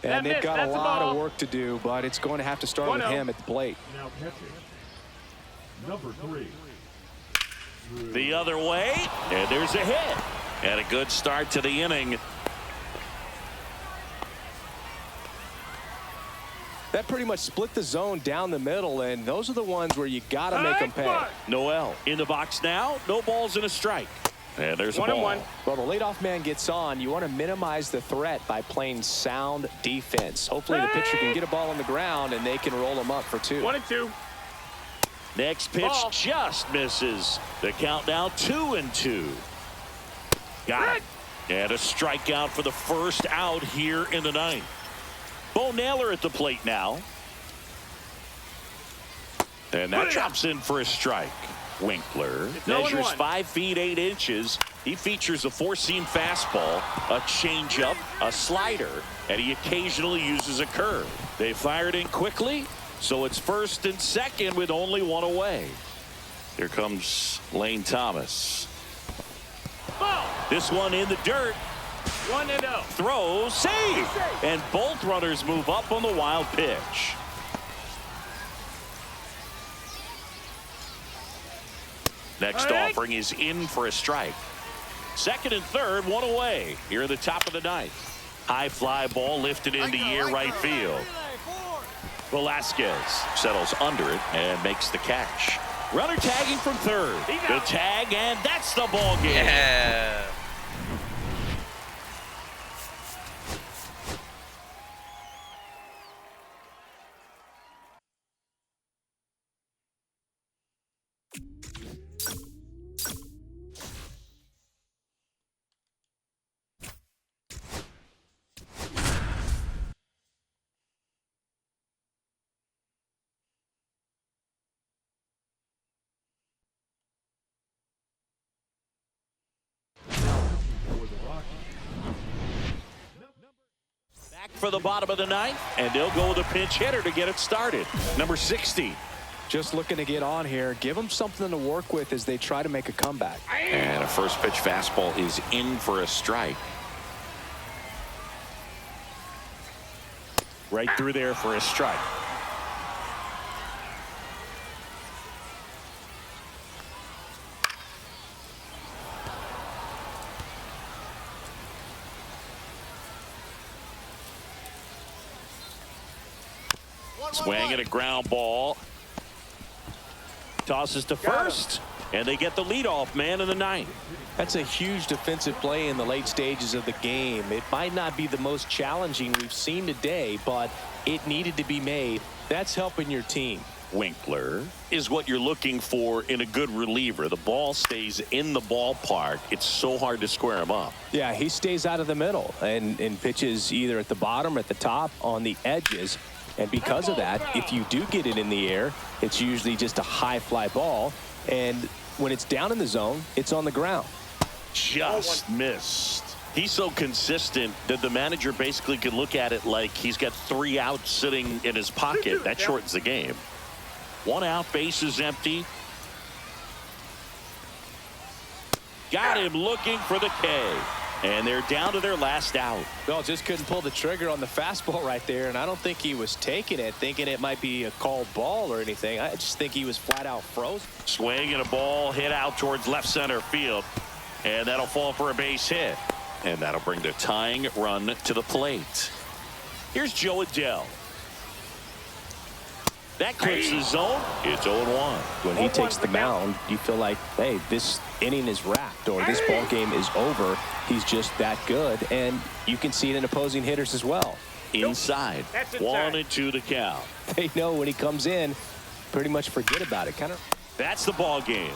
And they've got a That's a lot ball. of work to do, but it's going to have to start with 1-0. him at the plate. Now catching, number 3. The other way, and there's a hit. And a good start to the inning. That pretty much split the zone down the middle, and those are the ones where you got to make them pay. Noel in the box now, no balls and a strike. And there's a ball. 1-1. Well, the leadoff man gets on. You want to minimize the threat by playing sound defense. Hopefully the pitcher can get a ball on the ground, and they can roll them up for 2. 1-2. Next pitch Ball. just misses. The count now 2-2. Got it. And a strikeout for the first out here in the ninth. Bo Naylor at the plate now. And that drops in for a strike. Winkler measures 0-1. 5 feet 8 inches. He features a 4-seam fastball, a changeup, a slider, and he occasionally uses a curve. They fired in quickly, so it's first and second with only one away. Here comes Lane Thomas. Ball. This one in the dirt. 1-0. Throw, save, and both runners move up on the wild pitch. Next offering is in for a strike. Second and third, one away. Here in the top of the ninth. High fly ball lifted into the air right field. Velasquez settles under it and makes the catch. Runner tagging from third. The tag, and that's the ball game. Yeah. For the Rockies. Back for the bottom of the ninth, and they'll go with a pinch hitter to get it started. Number 60. Just looking to get on here. Give them something to work with as they try to make a comeback. And a first pitch fastball is in for a strike. Right through there for a strike. Swing and a ground ball. Tosses to first, and they get the leadoff man in the ninth. That's a huge defensive play in the late stages of the game. It might not be the most challenging we've seen today, but it needed to be made. That's helping your team. Winkler is what you're looking for in a good reliever. The ball stays in the ballpark. It's so hard to square him up. Yeah, he stays out of the middle and pitches either at the bottom or at the top on the edges. And because of that, if you do get it in the air, it's usually just a high fly ball. And when it's down in the zone, it's on the ground. Just missed. He's so consistent that the manager basically could look at it like he's got 3 outs sitting in his pocket. That shortens the game. 1 out, base is empty. Got him looking for the K. And they're down to their last out. Well, just couldn't pull the trigger on the fastball right there. And I don't think he was taking it, thinking it might be a called ball or anything. I just think he was flat out frozen. Swing and a ball hit out towards left center field. And that'll fall for a base hit. And that'll bring the tying run to the plate. Here's Joe Adell. That clips the zone. It's 0-1. When he takes the mound, you feel like, hey, this inning is wrapped or this ball game is over. He's just that good. And you can see it in opposing hitters as well. Inside. 1-2 the count. They know when he comes in, pretty much forget about it. That's the ball game.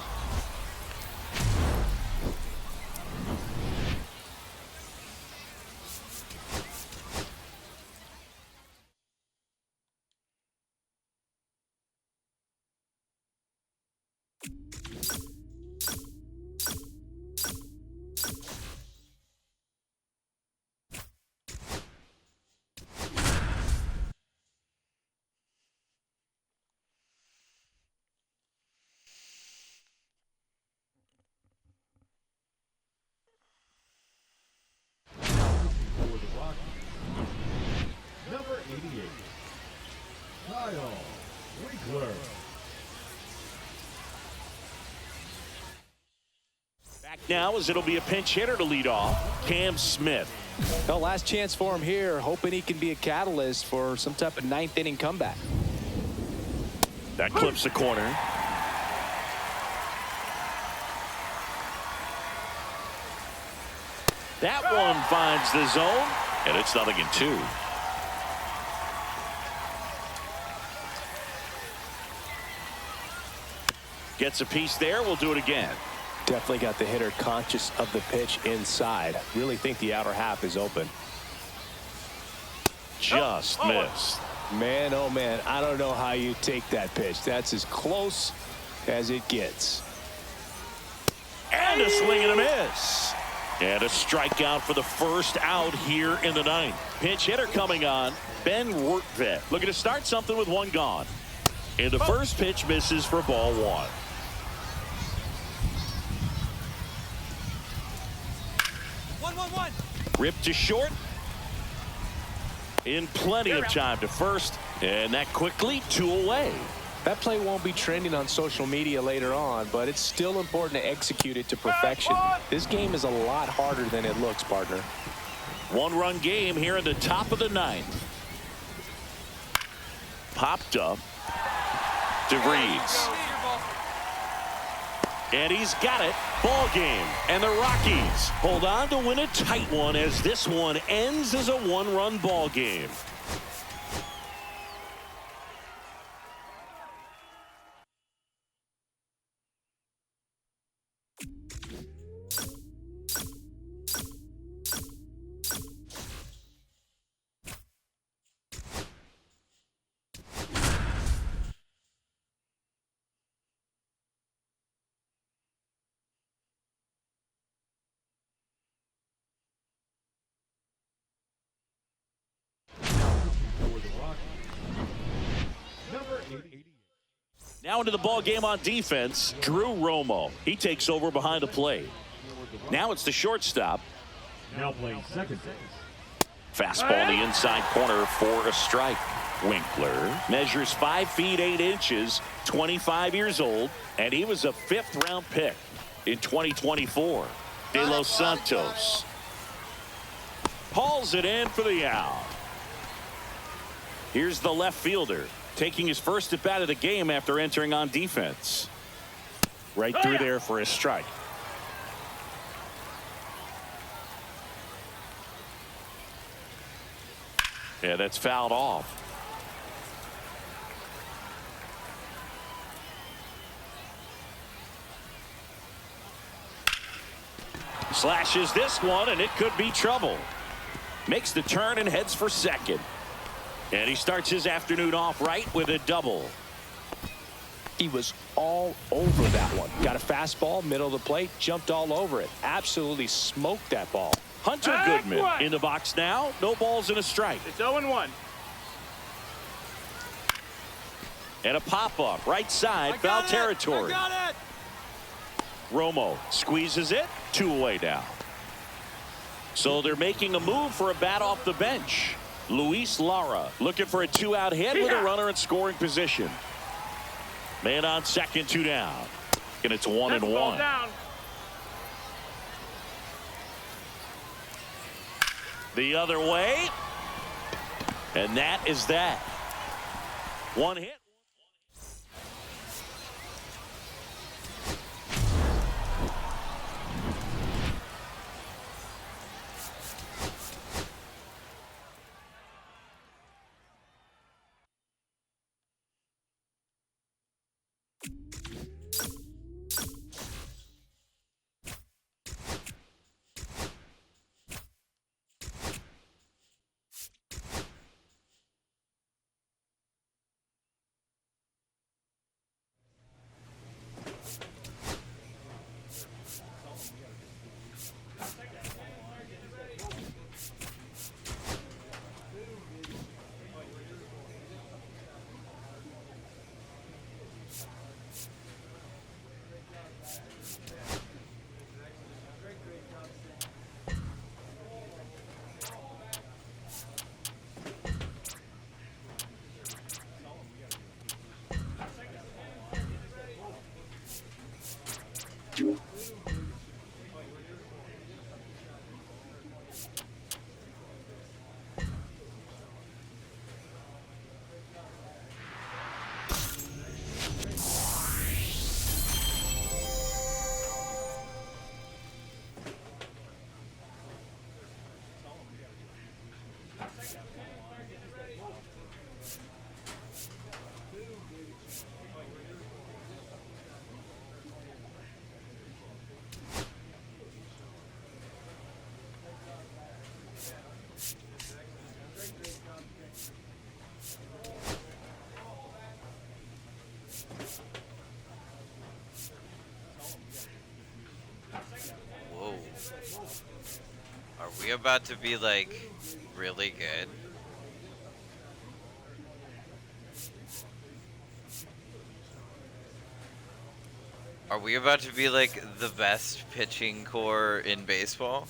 For the Rockies. Number 88. Kyle Winkler. Back now as it'll be a pinch hitter to lead off. Cam Smith. Well, last chance for him here, hoping he can be a catalyst for some type of 9th inning comeback. That clips the corner. That one finds the zone, and it's 0-2. Gets a piece there. We'll do it again. Definitely got the hitter conscious of the pitch inside. Really think the outer half is open. Just missed. Man, oh man, I don't know how you take that pitch. That's as close as it gets. And a swing and a miss. And a strikeout for the first out here in the ninth. Pinch hitter coming on, Ben Wertvet. Looking to start something with 1 gone. And the first pitch misses for ball 1. Ripped to short. In plenty of time to first. And that quickly 2 away. That play won't be trending on social media later on, but it's still important to execute it to perfection. This game is a lot harder than it looks, partner. One-run game here in the top of the ninth. Popped up. DeVries. And he's got it. Ball game. And the Rockies hold on to win a tight one as this one ends as a one-run ball game. For the Rockies, number 88. Now into the ball game on defense, Drew Romo. He takes over behind the plate. Now it's the shortstop. Now playing second base. Fastball in the inside corner for a strike. Winkler measures 5 feet 8 inches, 25 years old, and he was a 5th-round pick in 2024. De Los Santos hauls it in for the out. Here's the left fielder taking his first at bat of the game after entering on defense. Right through there for a strike. Yeah, that's fouled off. Slashes this one, and it could be trouble. Makes the turn and heads for second. And he starts his afternoon off right with a double. He was all over that one. Got a fastball, middle of the plate, jumped all over it. Absolutely smoked that ball. Hunter Goodman in the box now. No balls and a strike. It's 0-1. And a pop-up right side, foul territory. Romo squeezes it. 2 away now. So they're making a move for a bat off the bench. Luis Lara looking for a 2-out hit with a runner in scoring position. Man on second, 2 down. And it's 1-1. Down. The other way. And that is that. 1 hit. Whoa. Are we about to be like really good? Are we about to be like the best pitching core in baseball?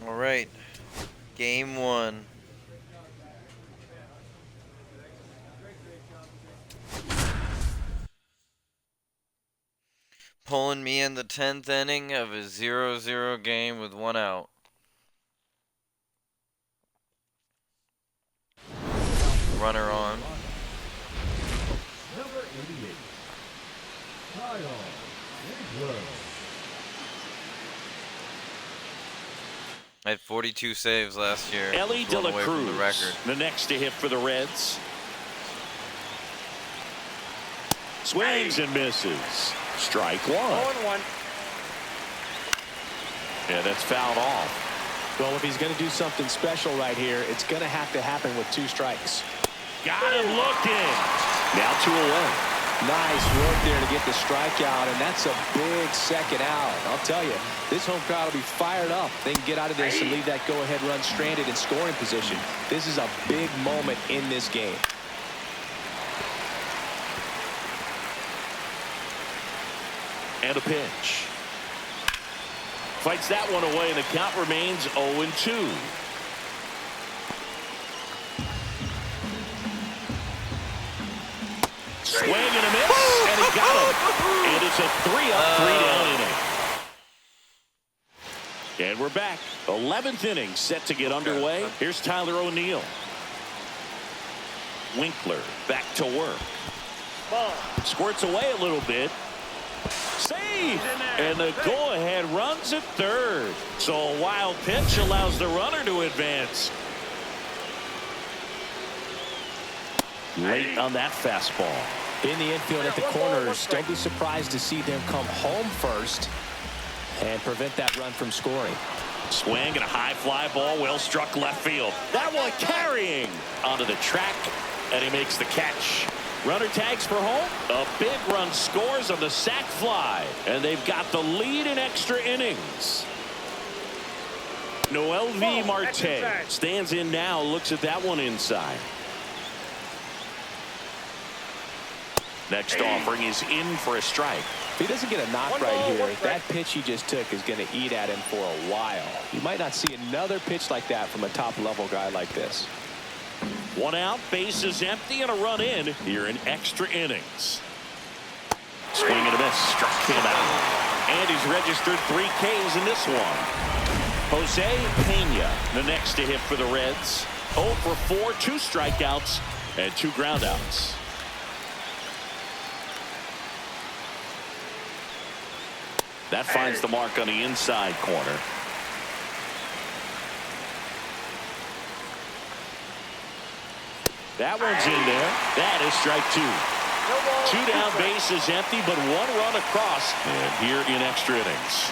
All right, game one. Pulling me in the 10th inning of a 0-0 game with 1 out. Runner on. Number 88, Kyle Winslow. I had 42 saves last year. Ellie De One La away from the Cruz, record. the next to hit for the Reds. Swings and misses. Strike one. 0-1. Yeah, that's fouled off. Well, if he's going to do something special right here, it's going to have to happen with 2 strikes. Got him looking. Now 2 away. Nice work there to get the strikeout, and that's a big second out. I'll tell you, this home crowd will be fired up. They can get out of this and leave that go-ahead run stranded in scoring position. This is a big moment in this game. And a pitch. Fights that one away, and the count remains 0-2. Swing and a miss, and he got him. And it's a 3-up, 3-down inning. And we're back. 11th inning set to get underway. Here's Tyler O'Neill. Winkler back to work. Ball. Squirts away a little bit. Save! And the go-ahead runs at third. So a wild pitch allows the runner to advance. Late on that fastball. In the infield at the corners, don't be surprised to see them come home first and prevent that run from scoring. Swing and a high fly ball, well struck left field. That one carrying onto the track, and he makes the catch. Runner tags for home. A big run scores on the sac fly, and they've got the lead in extra innings. Noel V. Marte stands in now, looks at that one inside. Next offering is in for a strike. If he doesn't get a knock right here, that pitch he just took is going to eat at him for a while. You might not see another pitch like that from a top-level guy like this. 1 out, bases empty, and a run in here in extra innings. Swing and a miss, struck him out. And he's registered 3 Ks in this one. Jose Pena, the next to hit for the Reds. 0 for 4, 2 strikeouts, and 2 groundouts. That finds the mark on the inside corner. That one's in there. That is strike two. No ball. 2 down, base is empty, but 1 run across. And here in extra innings.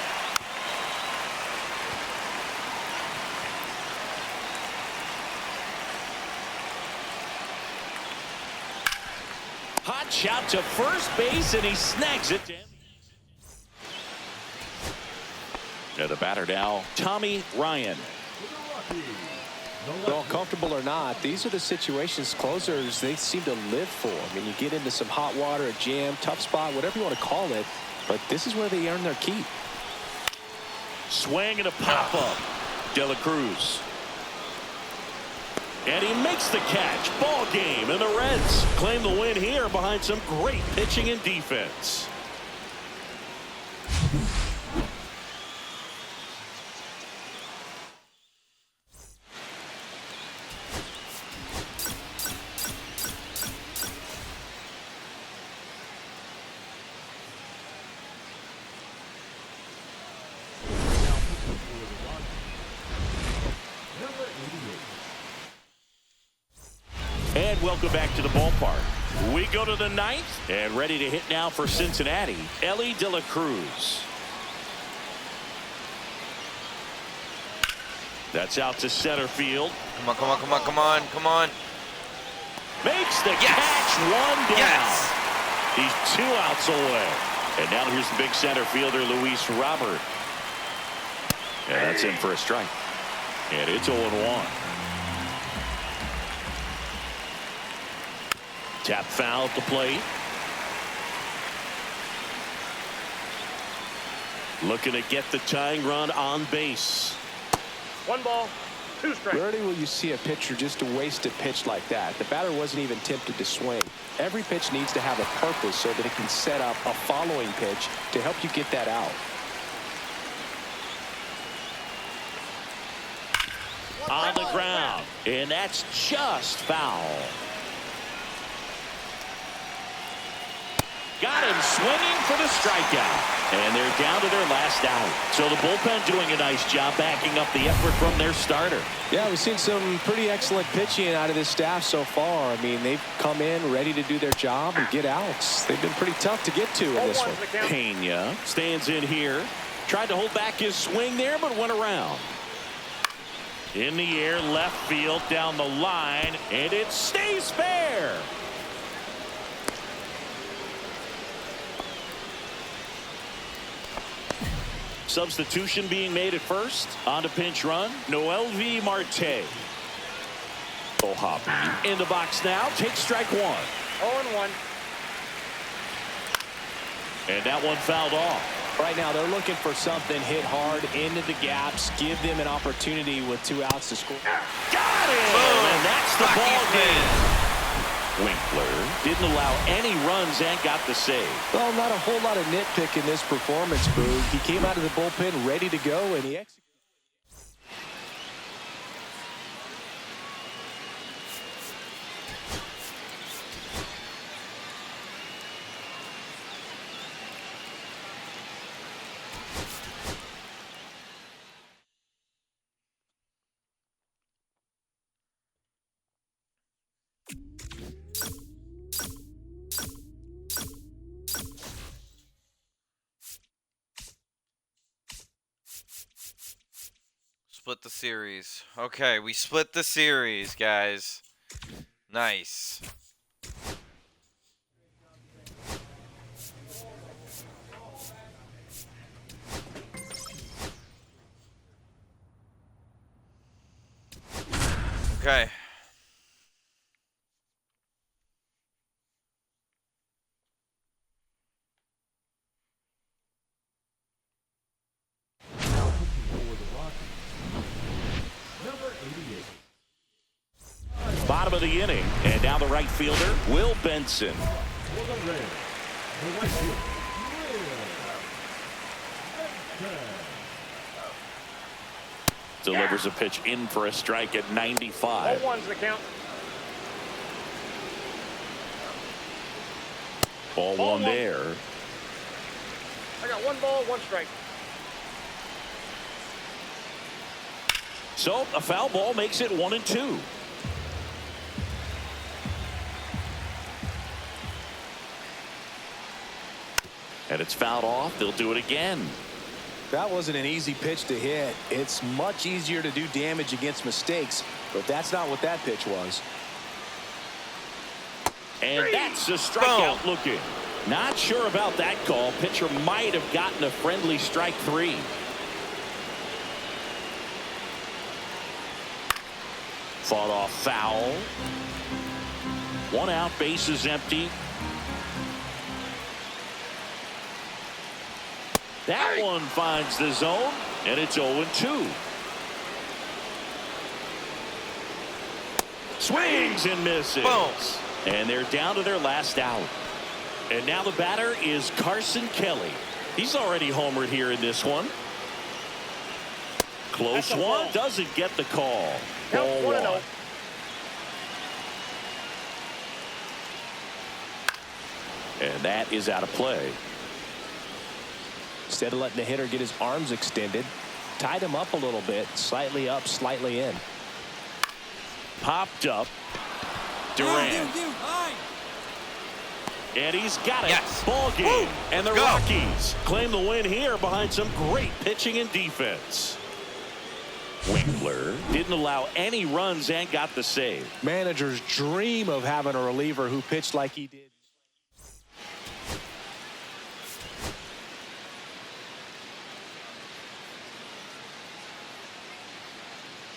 Hot shot to first base, and he snags it. And the batter now, Tommy Ryan. Well, comfortable or not, these are the situations closers they seem to live for. I mean, you get into some hot water, a jam, tough spot, whatever you want to call it, but this is where they earn their keep. Swing and a pop-up. De La Cruz. And he makes the catch. Ball game, and the Reds claim the win here behind some great pitching and defense. And welcome back to the ballpark. We go to the 9th, and ready to hit now for Cincinnati, Ellie De La Cruz. That's out to center field. Come on, come on, come on, come on, come on. Makes the Yes! catch, 1 down. Yes! He's 2 outs away. And now here's the big center fielder, Luis Robert. And that's in for a strike. And it's 0-1. Tap foul at the plate. Looking to get the tying run on base. 1 ball, 2 strikes. Rarely will you see a pitcher just a wasted pitch like that. The batter wasn't even tempted to swing. Every pitch needs to have a purpose so that it can set up a following pitch to help you get that out. On the ground. And that's just foul. Got him swinging for the strikeout. And they're down to their last out. So the bullpen doing a nice job backing up the effort from their starter. Yeah, we've seen some pretty excellent pitching out of this staff so far. I mean, they've come in ready to do their job and get outs. They've been pretty tough to get to in this one. Pena stands in here. Tried to hold back his swing there, but went around. In the air, left field, down the line, and it stays fair. Substitution being made at first. On to pinch run. Noelvi Marte. O'Hoppe in the box now. Takes strike 1. 0-1. And that one fouled off. Right now, they're looking for something hit hard into the gaps. Give them an opportunity with 2 outs to score. Got it! Boom. And that's the ball Rockies game. Winkler didn't allow any runs and got the save. Well, not a whole lot of nitpick in this performance, Boog. He came out of the bullpen ready to go, and he executed. Split the series. Okay, we split the series, guys. Nice. Okay. Now pitching for the Rockies, number 88. Bottom of the inning, and now the right fielder, Will Benson. For the Reds, the right fielder, Will Benson. Delivers a pitch in for a strike at 95. 0-1's the count. Ball Ball one one. there. I got 1 ball, 1 strike. So a foul ball makes it 1-2. And it's fouled off. They'll do it again. That wasn't an easy pitch to hit. It's much easier to do damage against mistakes, but that's not what that pitch was. And that's a strikeout looking. Not sure about that call. Pitcher might have gotten a friendly strike 3. Fought off foul. 1 out, bases empty. That one finds the zone, and it's 0-2. Swings and misses. Boom. And they're down to their last out. And now the batter is Carson Kelly. He's already homered here in this one. Close one. Doesn't get the call. Count Ball 1-0. 1. And that is out of play. Instead of letting the hitter get his arms extended, tied him up a little bit, slightly up, slightly in. Popped up. Durant. And he's got it. Yes. Ball game. Woo. And the Let's go. Rockies claim the win here behind some great pitching and defense. Winkler didn't allow any runs and got the save. Managers dream of having a reliever who pitched like he did.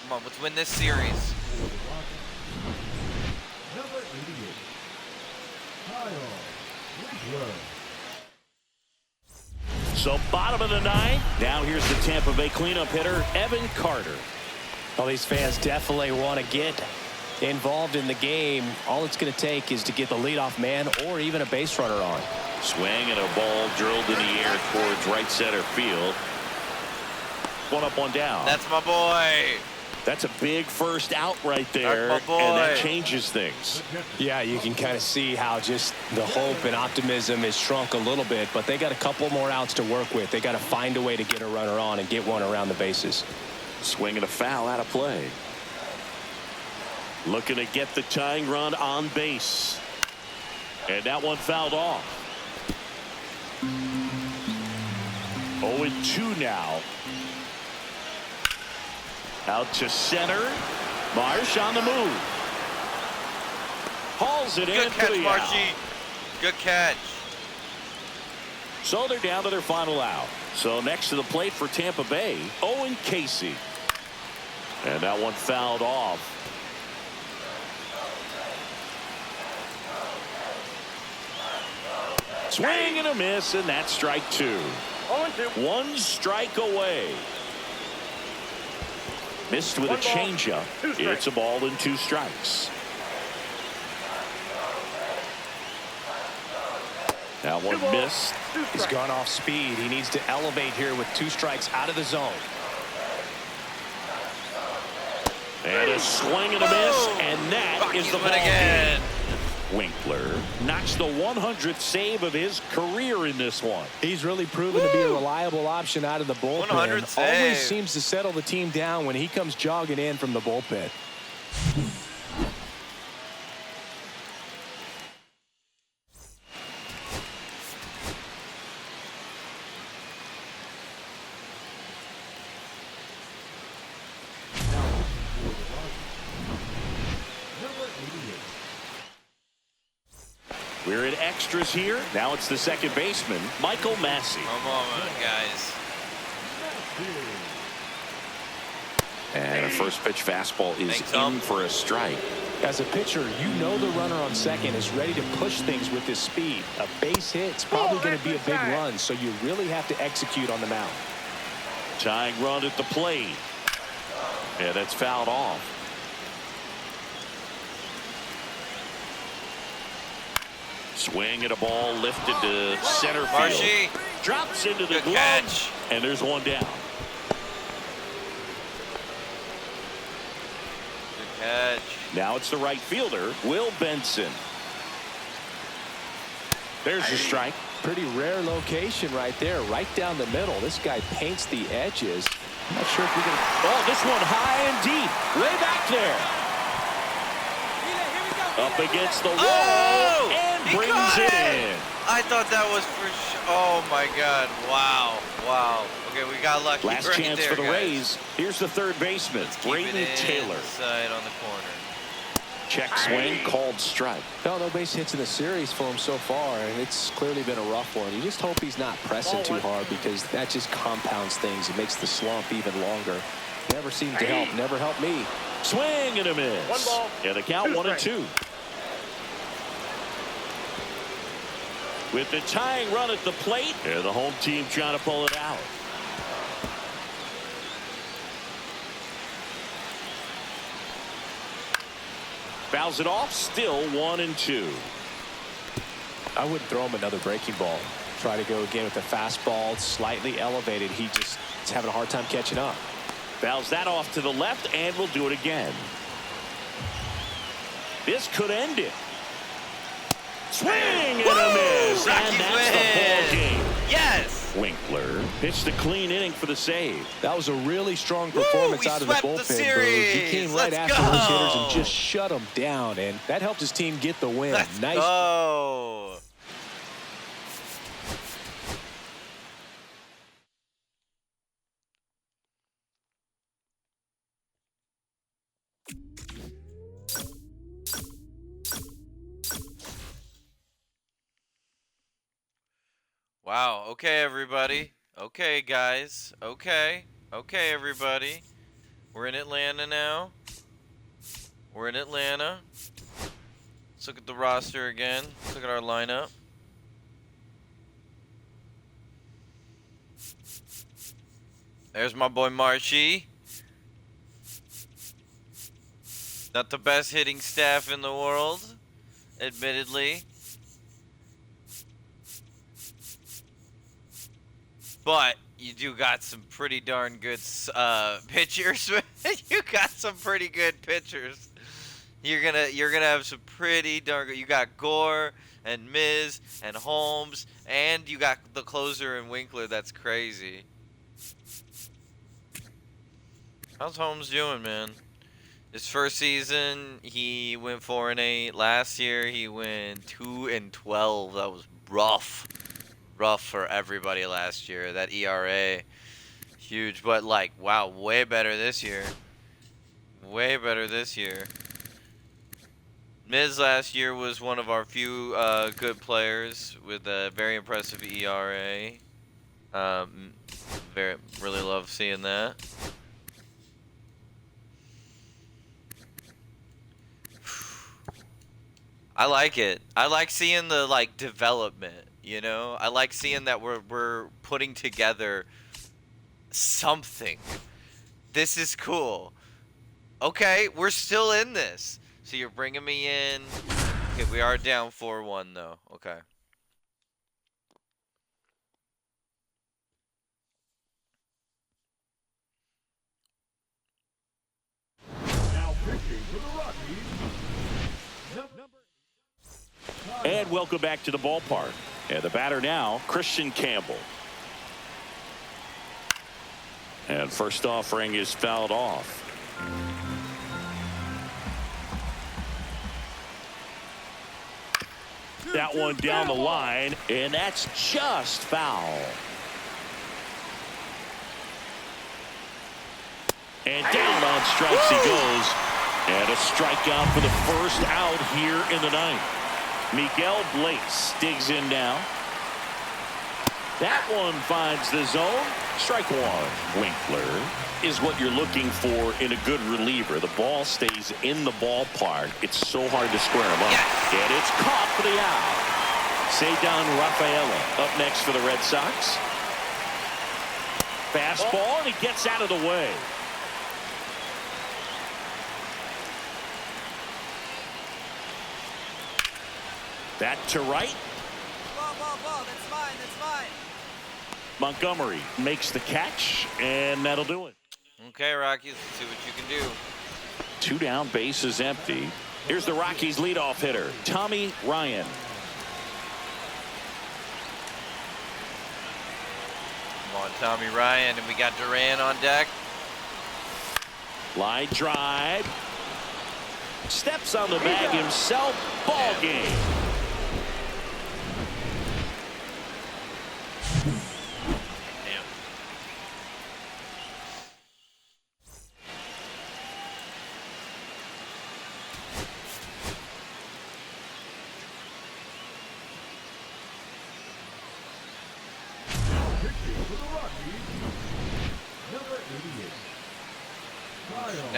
Come on, let's win this series. Number 88, Kyle Winkler. So bottom of the 9th. Now here's the Tampa Bay cleanup hitter, Evan Carter. Well, these fans definitely want to get involved in the game. All it's going to take is to get the leadoff man or even a base runner on. Swing and a ball drilled in the air towards right center field. 1 up, 1 down. That's my boy. That's a big first out right there. That's my boy. And that changes things. Yeah, you can kind of see how just the hope and optimism is shrunk a little bit, but they got a couple more outs to work with. They got to find a way to get a runner on and get one around the bases. Swing and a foul out of play. Looking to get the tying run on base. And that one fouled off. 0-2 now. Out to center. Marsh on the move. Hauls it in. Good catch, for the out. Marshy. Good catch. So they're down to their final out. So next to the plate for Tampa Bay, Owen Casey. And that one fouled off. Swing and a miss, and that's strike 2. 0-2. 1 strike away. Missed with a 1 ball, changeup. 2 strikes. It's a ball and 2 strikes. That one 2 balls, missed. 2 He's strikes. gone off speed. He needs to elevate here with 2 strikes out of the zone. And a swing and a miss, and that Rockies is the win ball again. game. Winkler knocks the 100th save of his career in this one. He's really proven to be a reliable option out of the bullpen. 100 save. Always seems to settle the team down when he comes jogging in from the bullpen. Number 88, We're in extras here. Now it's the second baseman, Michael Massey. Come on, guys. And a first pitch fastball is Thanks, Tom. in for a strike. As a pitcher, you know the runner on second is ready to push things with his speed. A base hit's probably going to be a big run, so you really have to execute on the mound. Tying run at the plate. And that's fouled off. Swing at a ball lifted to center field. Marshy. Drops into the Good glove. catch. And there's 1 down. Good catch. Now it's the right fielder, Will Benson. There's a strike. Pretty rare location right there, right down the middle. This guy paints the edges. I'm not sure if we're going to... Oh, this one high and deep. Way back there. Up against the wall. Oh! And and He brings caught it it! in. I thought that was for sure. Oh my God! Wow! Wow! Okay, we got lucky. Last right chance there, for the guys. Rays. Here's the third baseman, Let's keep Brayden it Taylor. inside on the corner. Check swing, called strike. No base hits in the series for him so far, and it's clearly been a rough one. You just hope he's not pressing too hard, because that just compounds things. It makes the slump even longer. Never seemed to help. Never helped me. Swing and a miss. 1 ball. Yeah, the count 2 1-2. With the tying run at the plate, and the home team trying to pull it out. Fouls it off, still 1-2. I wouldn't throw him another breaking ball. Try to go again with the fastball, slightly elevated. He just is having a hard time catching up. Fouls that off to the left, and we'll do it again. This could end it. Swing and a miss, Rockies and that's win. the ball game. Yes! Winkler pitched a clean inning for the save. That was a really strong performance we out of the swept the bullpen. Bruce. He series. came right Let's after those hitters go. and just shut them down, and that helped his team get the win. Let's Nice. go! Wow. Okay, everybody. Okay, guys. Okay. Okay, everybody. We're in Atlanta now. We're in Atlanta. Let's look at the roster again. Let's look at our lineup. There's my boy Marshy. Not the best hitting staff in the world, admittedly. But you do got some pretty darn good pitchers. You got some pretty good pitchers. You're gonna have some pretty darn good. You got Gore and Miz and Holmes, and you got the closer and Winkler. That's crazy. How's Holmes doing, man? His first season, he went 4-8. Last year, he went 2-12. That was rough. Rough for everybody last year. That ERA, huge. But, like, wow, way better this year. Way better this year. Miz last year was one of our few good players with a very impressive ERA. Really love seeing that. I like it. I like seeing the development, you know? I like seeing that we're putting together something. This is cool. Okay, we're still in this. So you're bringing me in. Okay, we are down 4-1 though. Okay. Now pitching for the Rockies. And welcome back to the ballpark. And the batter now, Christian Campbell. And first offering is fouled off. That one down the line, and that's just foul. And down on strikes he goes. And a strikeout for the first out here in the ninth. Miguel Blaze digs in now. That one finds the zone. Strike one. Winkler is what you're looking for in a good reliever. The ball stays in the ballpark. It's so hard to square him up. Yes. And it's caught for the out. Cedar Rafaela up next for the Red Sox. Fastball, and he gets out of the way. That to right. Ball. That's mine. Montgomery makes the catch, and that'll do it. Okay, Rockies, let's see what you can do. 2 down, base is empty. Here's the Rockies leadoff hitter, Tommy Ryan. Come on, Tommy Ryan, and we got Duran on deck. Line drive. Steps on the bag himself. Ball game.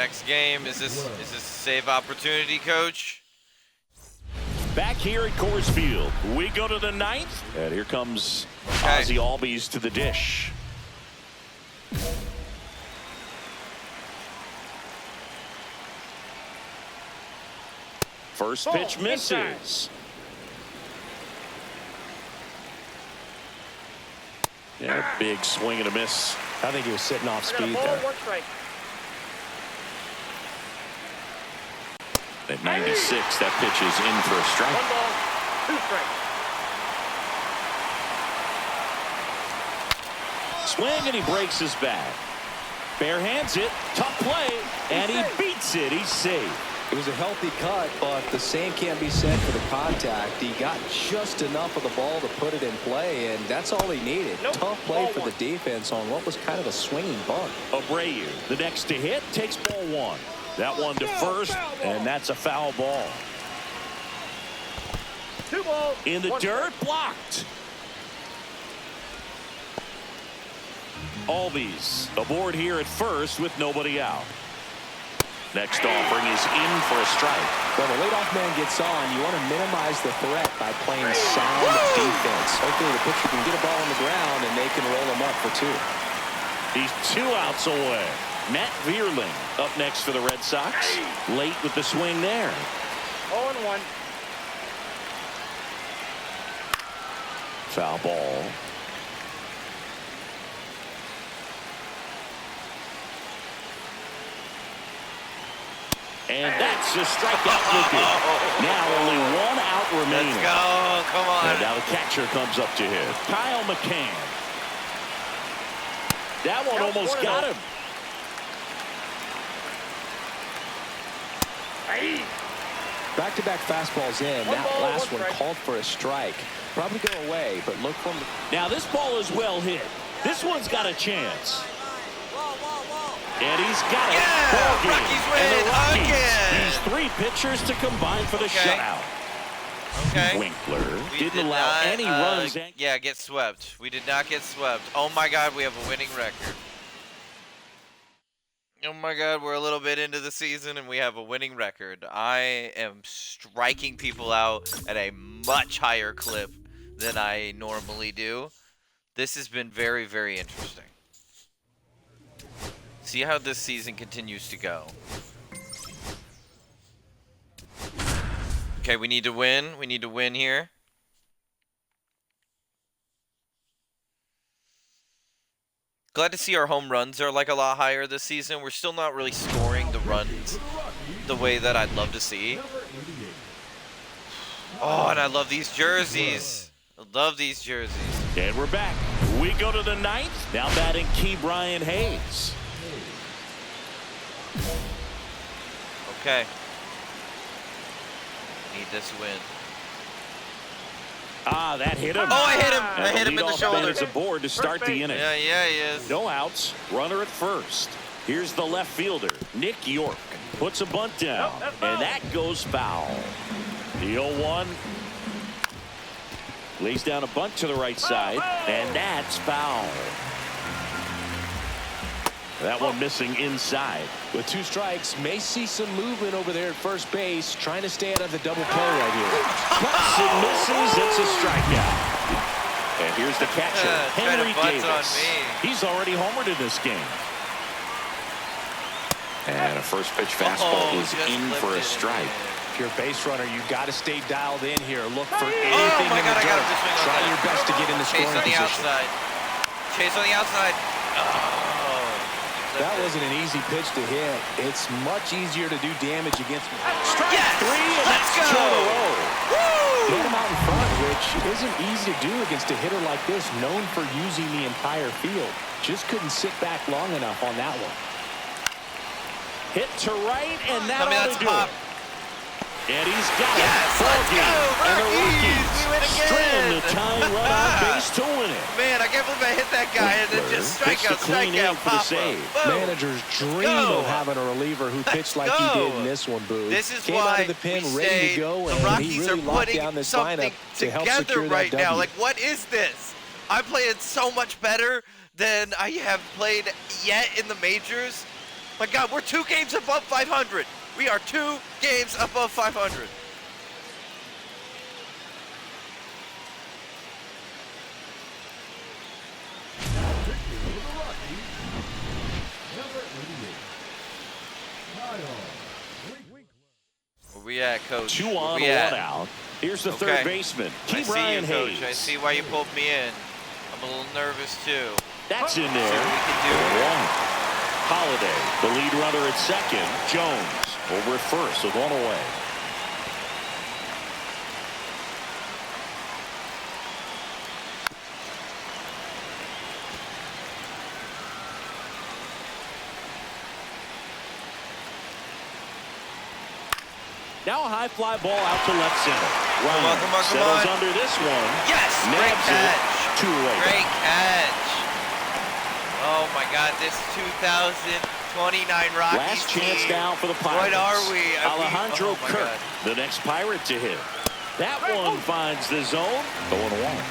next game. Is this a save opportunity, Coach? Back here at Coors Field, we go to the 9th, and here comes Ozzie Albies to the dish. First pitch misses. Yeah, big swing and a miss. I think he was sitting off speed ball, there. 1 strike. At 96, that pitch is in for a strike. 1 ball, 2 strikes. Swing, and he breaks his bat. Bare hands it, tough play, and he beats it. He's safe. It was a healthy cut, but the same can't be said for the contact. He got just enough of the ball to put it in play, and that's all he needed. Nope. Tough play Ball for the 1. defense on what was kind of a swinging bunt. Abreu, the next to hit, takes ball 1. That one to first, and that's a foul ball. 2 balls. In the 1 dirt, strike. blocked. Albies aboard here at first with nobody out. Next offering is in for a strike. When the leadoff man gets on, you want to minimize the threat by playing sound defense. Hopefully the pitcher can get a ball on the ground and they can roll him up for 2. He's 2 outs away. Matt Vierling up next for the Red Sox. Late with the swing there. 0-1. Foul ball. And that's a strikeout looking. Now only 1 out remaining. Let's go. Come on. And now the catcher comes up to hit. Kyle McCann. That one almost got him. Back-to-back fastballs in. 1 That ball, last 1 one strike. called for a strike. Probably go away, but look from the... Now this ball is well hit. This one's got a chance. Whoa, whoa, whoa. And he's got it. Yeah, Ball game. Rockies And the win Rockies again. use 3 pitchers to combine for the shutout. Okay. Winkler We didn't did allow not, any runs. Yeah, get swept. We did not get swept. Oh my God, we have a winning record. Oh my God, we're a little bit into the season and we have a winning record. I am striking people out at a much higher clip than I normally do. This has been very, very interesting. See how this season continues to go. Okay, we need to win. We need to win here. Glad to see our home runs are like a lot higher this season. We're still not really scoring the runs the way that I'd love to see. Oh, and I love these jerseys. I love these jerseys. And we're back. We go to the 9th. Now batting Key Brian Hayes. Okay. Need this win. Ah, that hit him. Oh, I hit him. And I hit him in the leadoff shoulder. man is aboard to start the inning. Yeah, yeah, he is. No outs. Runner at first. Here's the left fielder, Nick York. Puts a bunt down. And that goes foul. The 0-1. Lays down a bunt to the right side. And that's foul. That one missing inside. With 2 strikes, may see some movement over there at first base, trying to stay out of the double play right here. Cuts and misses. It's a strikeout. And here's the catcher, trying to Henry bunt Davis. on me. He's already homered in this game. And a first pitch fastball is just in for a flipped it. strike. If you're a base runner, you got to stay dialed in here. Look for Oh anything my in God, the I got dirt. him to swing on Try that. your best to get in the Chase scoring on the position. outside. Chase on the outside. Oh. That wasn't an easy pitch to hit. It's much easier to do damage against Strike Yes! 3, and Let's that's 2 in a go! row. Get him out in front, which isn't easy to do against a hitter like this, known for using the entire field. Just couldn't sit back long enough on that one. Hit to right, and that Tell me ought that's to do pop. it. And he's got Yes, it. Ball let's game. go, And the Rockies! Rockies We win again! strand the tying run on base to win it. Man, I can't believe I hit that guy and then Winkler just gets the clean in for the pop save. Managers dream go. of having a reliever who pitched like go. he did in this one, Boo. This is Came why out of the pen we ready say to go, the and Rockies he really are locked putting down this something lineup to help together secure right that now. W. Like, what is this? I'm playing so much better than I have played yet in the majors. My God, we're 2 games above 500. We are 2 games above 500. Pitching for the Rockies, number 88, Kyle Winkler. Where we at, Coach? 2 Where on, we 1 at? out. Here's the Okay. third baseman, I see Brian you, Coach. Hayes. I see why you pulled me in. I'm a little nervous, too. That's in See there. what we can do. 1. Holiday, the lead runner at second. Jones over at first with 1 away. Now a high fly ball out to left center. Ryan come on, come settles on. under this one. Yes! Great Nabs catch. it. 2 away. Great catch. Oh, my God. This 2029 Rockies Last chance team. now for the Pirates. What are we? Alejandro Oh, my Kirk, God. the next Pirate to hit. That one finds the zone. 0-1.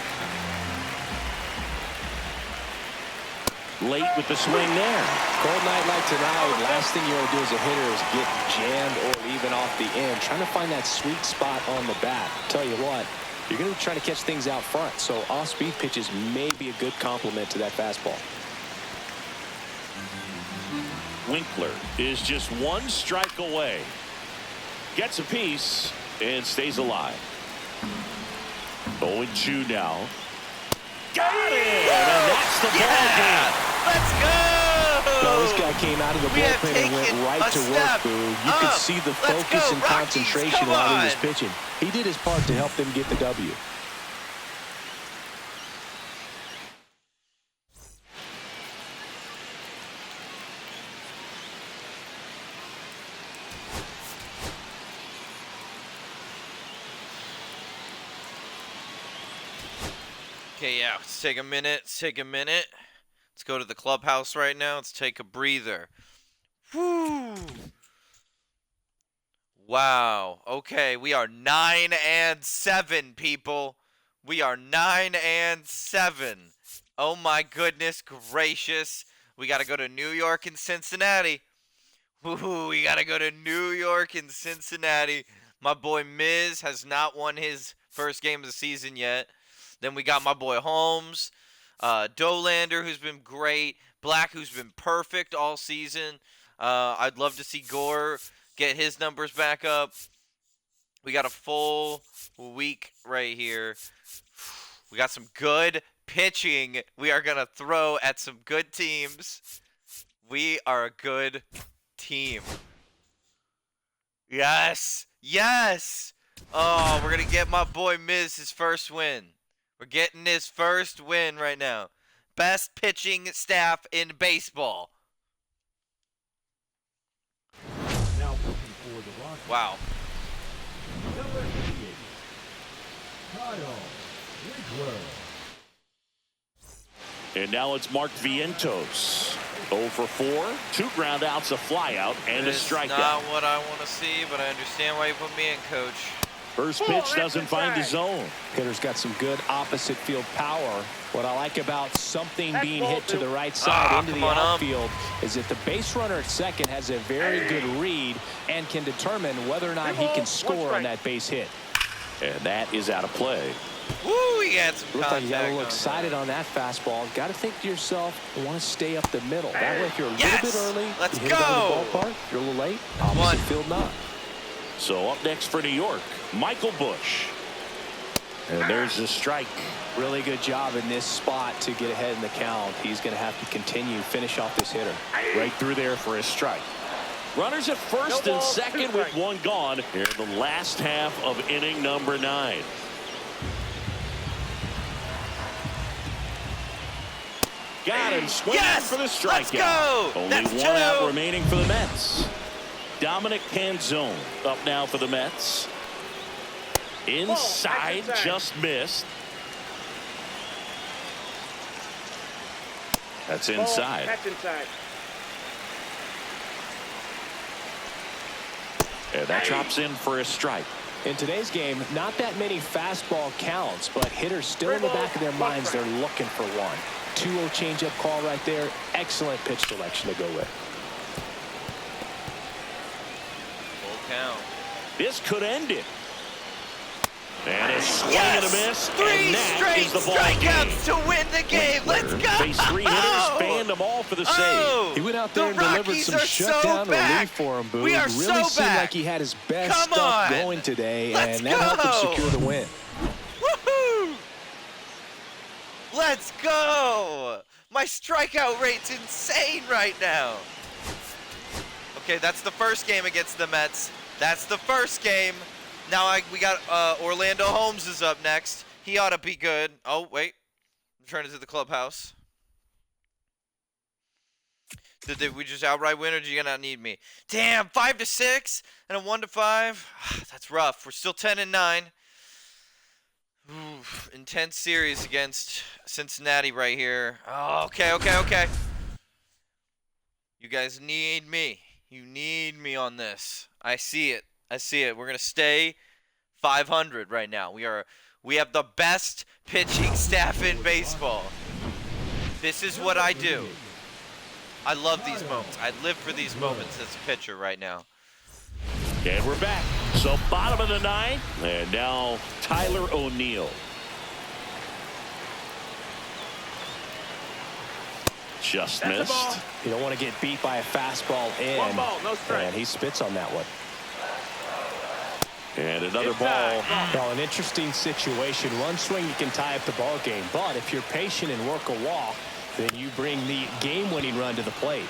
Late with the swing there. Cold night like tonight, last thing you want to do as a hitter is get jammed or even off the end. Trying to find that sweet spot on the bat. Tell you what, you're going to be trying to catch things out front, so off-speed pitches may be a good complement to that fastball. Winkler is just 1 strike away. Gets a piece and stays alive. 0-2 now. Got it! And that's the ball game. Let's go! No, this guy came out of the We have bullpen and went taken right a to step work, Boo. You could see the Let's focus go, and Rockies, concentration come while he was on. pitching. He did his part to help them get the W. Okay, yeah, let's take a minute. Let's go to the clubhouse right now. Let's take a breather. Whew. Wow. Okay, we are 9-7, people. We are 9-7. Oh my goodness gracious. We got to go to New York and Cincinnati. Woo, we got to go to New York and Cincinnati. My boy Miz has not won his first game of the season yet. Then we got my boy Holmes, Dolander, who's been great, Black, who's been perfect all season. I'd love to see Gore get his numbers back up. We got a full week right here. We got some good pitching. We are going to throw at some good teams. We are a good team. Yes. Yes. Oh, we're going to get my boy Miz his first win. We're getting his first win right now. Best pitching staff in baseball. Now pitching for the Rockies, Wow. number 88, Kyle Winkler. And now it's Mark Vientos. 0 for 4, 2 ground outs, a fly out, and a It's strikeout. not what I want to see, but I understand why you put me in, Coach. First pitch doesn't find the zone. Hitter's got some good opposite field power. What I like about something That's being ball hit to two. the right side into come the on up. outfield is that the base runner at second has a very good read and can determine whether or not he can score on that base hit. And that is out of play. Woo, he had some Looks like contact. you got a little on excited on that fastball. Got to think to yourself, I want to stay up the middle. That way, if you're a Yes! little bit early, Let's you hit it out of go! the ballpark. If you're a little late, opposite One. field not. So up next for New York, Michael Busch. And there's the strike. Really good job in this spot to get ahead in the count. He's going to have to continue, finish off this hitter. Right through there for a strike. Runners at first No and ball, second two with strikes. 1 gone here in the last half of inning number 9. Got him swinging Yes! for the Let's strikeout. go! Only That's 1 out 2. remaining for the Mets. Dominic Canzone up now for the Mets. Inside, inside. just missed. That's inside. That's inside. And that drops in for a strike. In today's game, not that many fastball counts, but hitters still in the back of their minds, they're looking for one. 2-0 changeup call right there. Excellent pitch selection to go with. count. This could end it. And a swing and a miss. Three and that straight is the ball game. strikeouts to win the game. Let's go. Faced 3 hitters, fanned them all for the save. He went out there and the delivered Rockies some are shutdown so back. relief for him, Boo. We are really so seemed back. like he had his best Come stuff on. going today, Let's and that helped him go. secure the win. Woohoo! Let's go. My strikeout rate's insane right now. Okay, that's the first game against the Mets. That's the first game. Now we got Orlando Holmes is up next. He ought to be good. Oh, wait. I'm turning to the clubhouse. Did we just outright win, or do you not need me? Damn, 5-6 and a 1-5. That's rough. We're still 10-9. Oof, intense series against Cincinnati right here. Oh, okay. You guys need me. You need me on this. I see it. We're gonna stay 500 right now. We have the best pitching staff in baseball. This is what I do. I love these moments. I live for these moments as a pitcher right now. And we're back. So bottom of the 9th, and now Tyler O'Neill. Just missed. You don't want to get beat by a fastball in. 1 ball, no strike. And he spits on that one. And another ball. Well, an interesting situation. One swing, you can tie up the ball game. But if you're patient and work a walk, then you bring the game-winning run to the plate.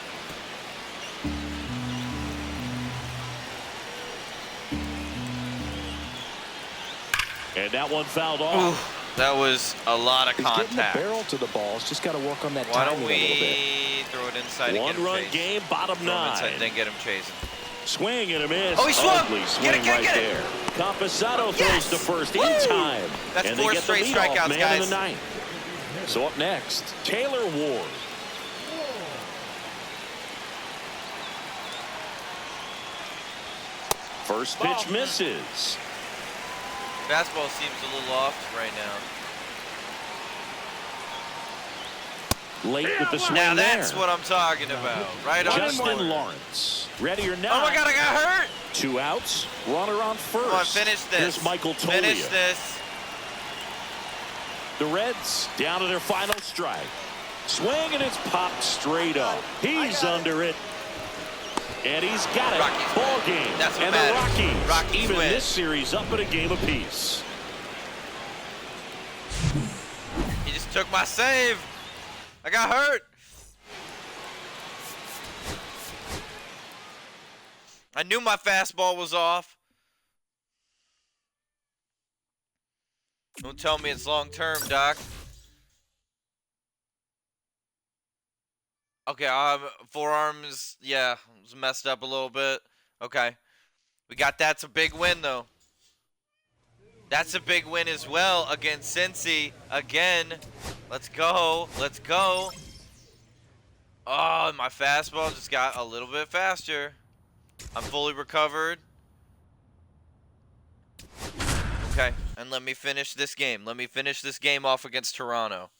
And that one fouled off. Ooh, that was a lot of He's getting the contact. barrel to the ball. He's just got to work on that Why timing don't a little bit. we throw it inside and get him One-run chasing? game, bottom Throw him 9. inside, then get him chasing. Swing and a miss. Oh, he swung. Ugly swing Get it, right there. Camposano Yes. throws to first Woo. in time. That's and 4 they get straight the leadoff strikeouts, man guys. in the 9th. So up next, Taylor Ward. First pitch misses. Fastball seems a little off right now. Late with the swing Now there. that's what I'm talking about. Right on. Justin Lawrence. Ready or not. Oh my God, I got hurt. 2 outs. Runner on first. Come on, finish this. Here's Michael Tolia. Finish this. The Reds down to their final strike. Swing and it's popped straight up. He's under it. And he's got it. Rockies Ball win. game. That's what and matters. the Rockies, Rockies even win. this series up at a game apiece. He just took my save. I got hurt. I knew my fastball was off. Don't tell me it's long term, Doc. Okay, forearms, yeah, was messed up a little bit. Okay. We got that's a big win, though. That's a big win as well against Cincy. Again. Let's go. Let's go. Oh, my fastball just got a little bit faster. I'm fully recovered. Okay, and let me finish this game. Let me finish this game off against Toronto.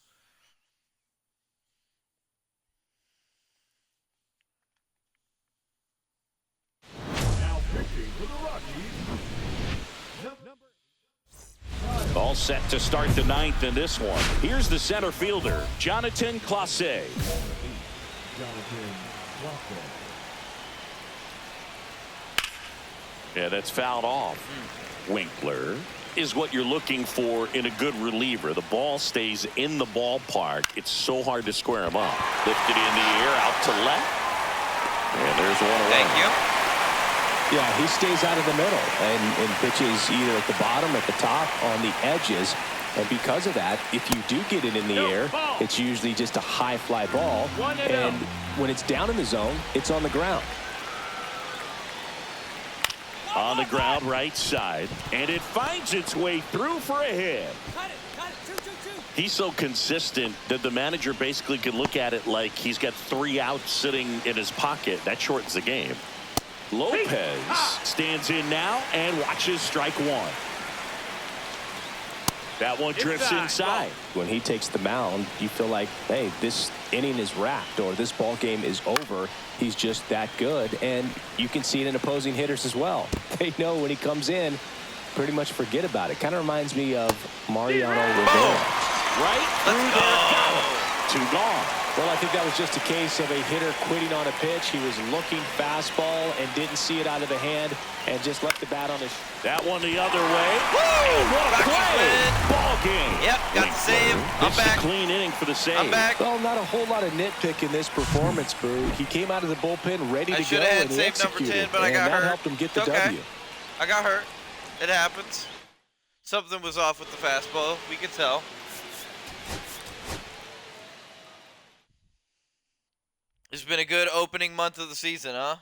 Now pitching for the Rockies. All set to start the 9th in this one. Here's the center fielder, Jonathan Clase. Jonathan Walker. Yeah, that's fouled off. Winkler is what you're looking for in a good reliever. The ball stays in the ballpark. It's so hard to square him up. Lifted in the air, out to left. And there's one away. Thank you. Yeah, he stays out of the middle and pitches either at the bottom, at the top, on the edges. And because of that, if you do get it in the air, it's usually just a high fly ball. And when it's down in the zone, it's on the ground. On the ground, right side. And it finds its way through for a hit. Cut it. 2-2-2. He's so consistent that the manager basically can look at it like he's got 3 outs sitting in his pocket. That shortens the game. Lopez stands in now and watches strike 1. That one drifts inside. When he takes the mound, you feel like, hey, this inning is wrapped or this ball game is over. He's just that good. And you can see it in opposing hitters as well. they know when he comes in, pretty much forget about it. Kind of reminds me of Mariano Rivera. Right through there. Got him. 2 gone. Well, I think that was just a case of a hitter quitting on a pitch. He was looking fastball and didn't see it out of the hand and just left the bat on his. That one the other way. And what a play. Ball game. Yep, got the save. I'm This is back. a clean inning for the save. I'm back. Well, not a whole lot of nitpick in this performance, Boo. He came out of the bullpen ready I to should go, have had and he save number executed. 10, but I got and that hurt. helped him get the It's okay. W. I got hurt. It happens. Something was off with the fastball. We could tell. It's been a good opening month of the season, huh?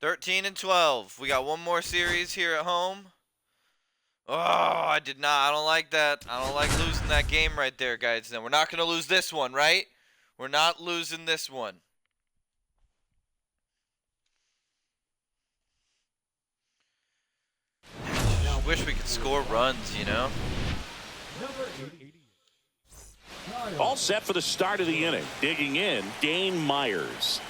(13-12). We got one more series here at home. Oh, I don't like that. I don't like losing that game right there, guys. Now, we're not going to lose this one, right? We're not losing this one. I wish we could score runs, you know? Number 88. All set for the start of the inning. Digging in, Dane Myers.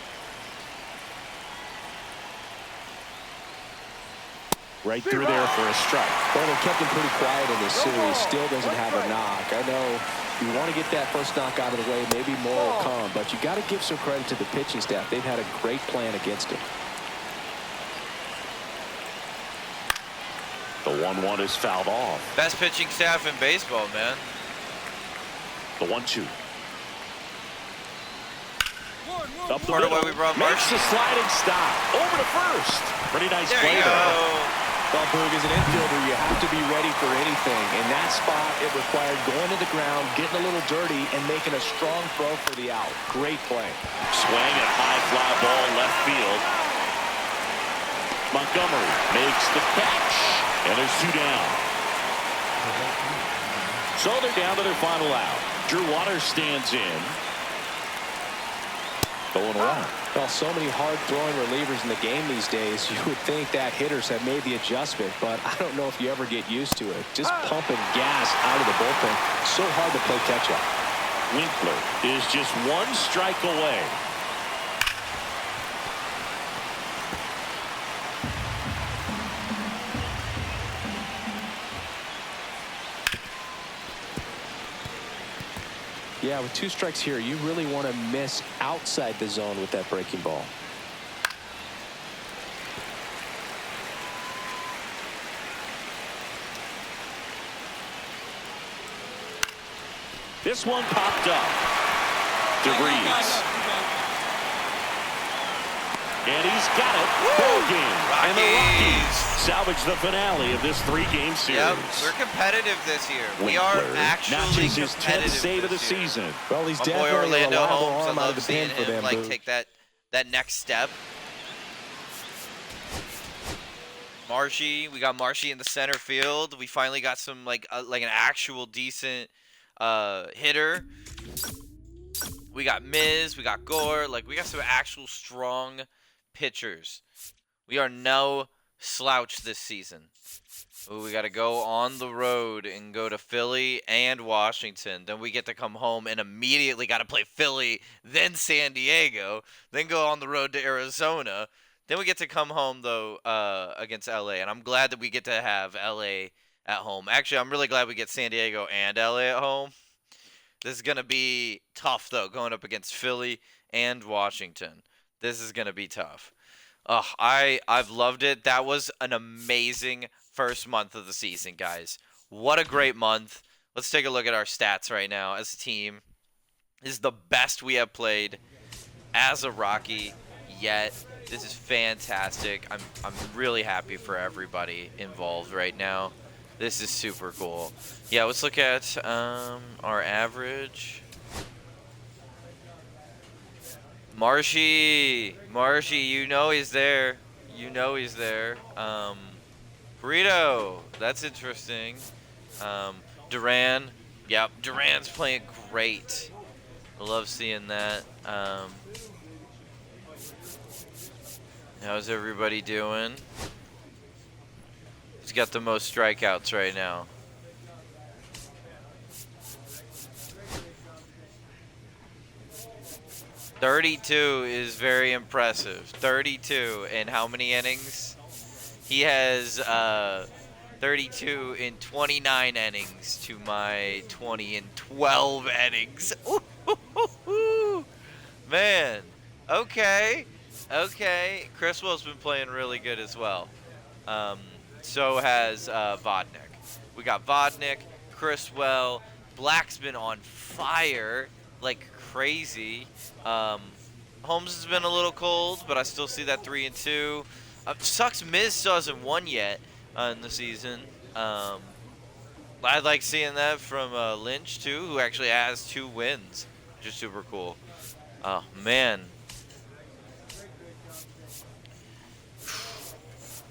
Right through there for a strike. Well, they kept him pretty quiet in this series. Still doesn't have a knock. I know you want to get that first knock out of the way. Maybe more will come. But you got to give some credit to the pitching staff. They've had a great plan against him. The 1-1 is fouled off. Best pitching staff in baseball, man. The 1-2. Up the Part of middle. why we brought Makes Marsh. the sliding stop. Over to first. Pretty nice There play you there. go. Well, Boog, as an infielder, you have to be ready for anything. In that spot, it required going to the ground, getting a little dirty, and making a strong throw for the out. Great play. Swing at high fly ball left field. Montgomery makes the catch. And there's 2 down. So they're down to their final out. Drew Waters stands in. 0-1. Well, so many hard-throwing relievers in the game these days, you would think that hitters have made the adjustment, but I don't know if you ever get used to it. Just pumping gas out of the bullpen. So hard to play catch-up. Winkler is just 1 strike away. Yeah, with 2 strikes here, you really want to miss outside the zone with that breaking ball. This one popped up. DeVries. And he's got it. Ball game. And the Rockies salvage the finale of this 3-game series. Yep, we're competitive this year. We are Winkler actually notches his 10th competitive save of the this year. season. Well, he's My boy definitely a Orlando reliable Holmes, I arm out of love the seeing pen for him them, like Boog. take that next step. Marshy, we got Marshy in the center field. We finally got some like an actual decent hitter. We got Miz, we got Gore, like we got some actual strong pitchers. We are no slouch this season. Ooh, we got to go on the road and go to Philly and Washington. Then we get to come home and immediately got to play Philly, then San Diego, then go on the road to Arizona. Then we get to come home, though, against LA. And I'm glad that we get to have LA at home. Actually, I'm really glad we get San Diego and LA at home. This is going to be tough, though, going up against Philly and Washington. This is going to be tough. I've loved it. That was an amazing first month of the season, guys. What a great month. Let's take a look at our stats right now as a team. This is the best we have played as a Rocky yet. This is fantastic. I'm really happy for everybody involved right now. This is super cool. Yeah, let's look at our average. Marshy, you know he's there. You know he's there. Burrito, that's interesting. Duran, yep, Duran's playing great. I love seeing that. How's everybody doing? He's got the most strikeouts right now. 32 is very impressive. 32 in how many innings? He has 32 in 29 innings to my 20 in 12 innings. Ooh, man. Okay. Okay. Criswell's been playing really good as well. So has Vodnik. We got Vodnik, Criswell. Black's been on fire like crazy. Holmes has been a little cold, but I still see that 3 and 2. Sucks Miz still hasn't won yet in the season. I like seeing that from Lynch too, who actually has 2 wins, which is super cool. Oh man.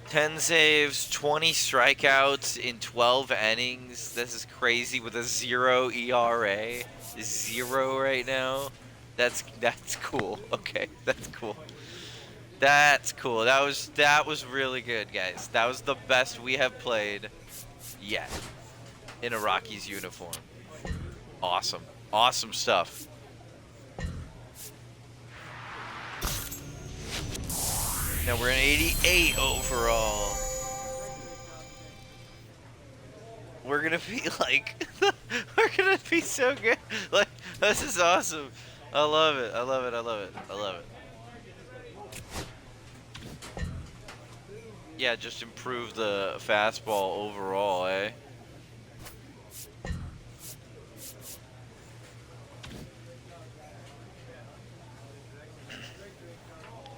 10 saves, 20 strikeouts in 12 innings. This is crazy with a 0 ERA. 0 right now. That's cool. Okay, that's cool. That's cool. That was really good, guys. That was the best we have played yet in a Rockies uniform. Awesome. Awesome stuff. Now we're in 88 overall. We're gonna be like, we're gonna be so good. Like, this is awesome. I love it. I love it. I love it. I love it. Yeah, just improve the fastball overall, eh?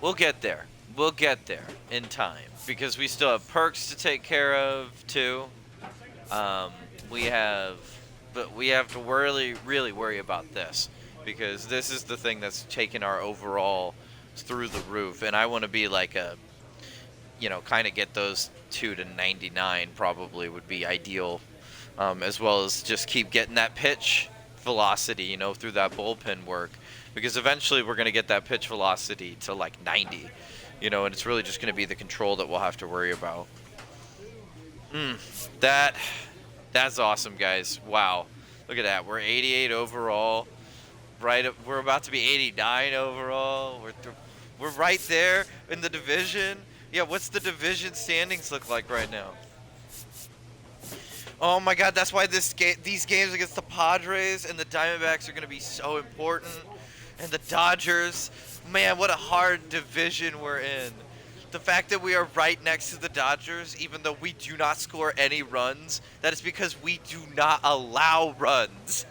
We'll get there. We'll get there in time because we still have perks to take care of too. We have to really worry about this because this is the thing that's taken our overall through the roof, and I want to be like a, you know, kind of get those 2 to 99 probably would be ideal, as well as just keep getting that pitch velocity, you know, through that bullpen work, because eventually we're going to get that pitch velocity to like 90. You know, and it's really just going to be the control that we'll have to worry about. That's awesome, guys. Wow. Look at that. We're 88 overall. Right, we're about to be 89 overall. We're right there in the division. Yeah, what's the division standings look like right now? Oh my God, that's why these games against the Padres and the Diamondbacks are going to be so important. And the Dodgers. Man, what a hard division we're in. The fact that we are right next to the Dodgers, even though we do not score any runs, that is because we do not allow runs.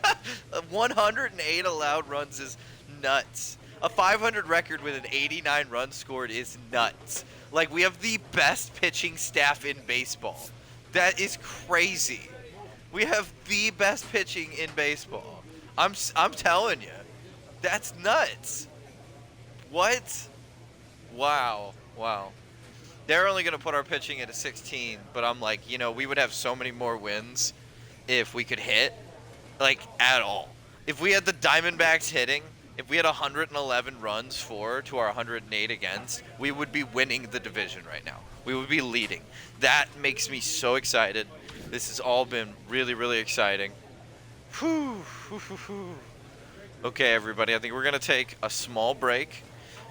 108 allowed runs is nuts. A 500 record with an 89 runs scored is nuts. Like, we have the best pitching staff in baseball. That is crazy. We have the best pitching in baseball. I'm telling you. That's nuts. What? Wow. Wow. They're only going to put our pitching at a 16, but I'm like, you know, we would have so many more wins if we could hit, like, at all. If we had the Diamondbacks hitting, if we had 111 runs for to our 108 against, we would be winning the division right now. We would be leading. That makes me so excited. This has all been really, really exciting. Whew. Okay, everybody, I think we're going to take a small break.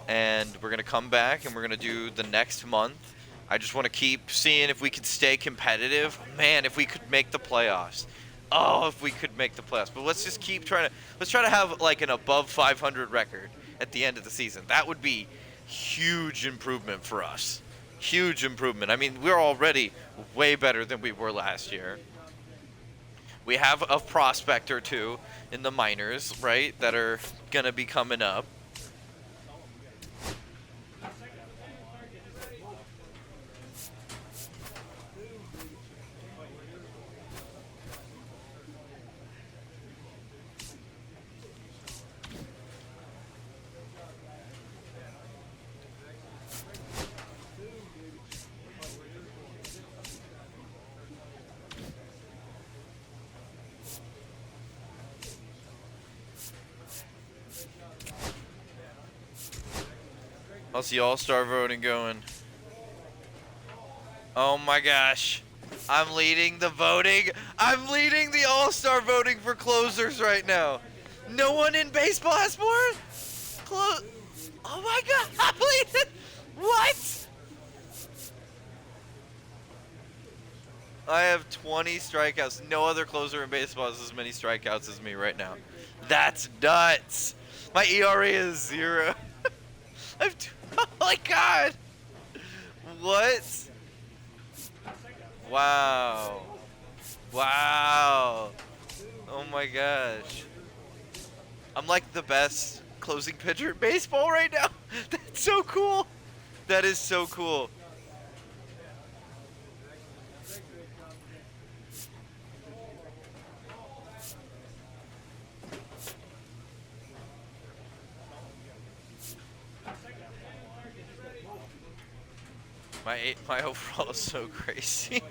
And we're going to come back and we're going to do the next month. I just want to keep seeing if we could stay competitive. Man, if we could make the playoffs. Oh, if we could make the playoffs. But let's just keep trying to, let's try to have like an above 500 record at the end of the season. That would be huge improvement for us. Huge improvement. I mean, we're already way better than we were last year. We have a prospect or two in the minors, right, that are going to be coming up. How's the all-star voting going? Oh my gosh. I'm leading the voting. I'm leading the all-star voting for closers right now. No one in baseball has more? Close. Oh my God! What? I have 20 strikeouts. No other closer in baseball has as many strikeouts as me right now. That's nuts. My ERA is 0. Oh my God. What? Wow. Wow. Oh my gosh. I'm like the best closing pitcher in baseball right now. That's so cool. That is so cool. My overall is so crazy.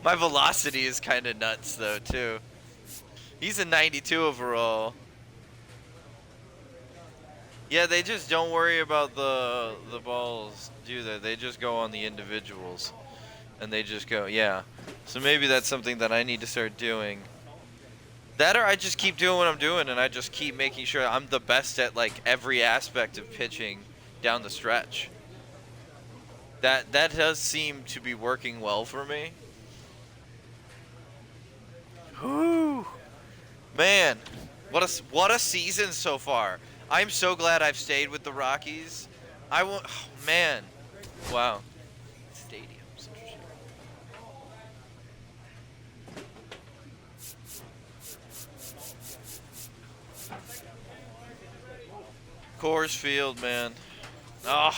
My velocity is kind of nuts though too. He's a 92 overall. Yeah, they just don't worry about the balls, do they? They just go on the individuals, and they just go, yeah. So maybe that's something that I need to start doing. That or I just keep doing what I'm doing, and I just keep making sure I'm the best at like every aspect of pitching down the stretch. That does seem to be working well for me. Whew. Man, what a season so far. I'm so glad I've stayed with the Rockies. Oh, man. Wow. Stadiums. Interesting. Coors Field, man. Oh,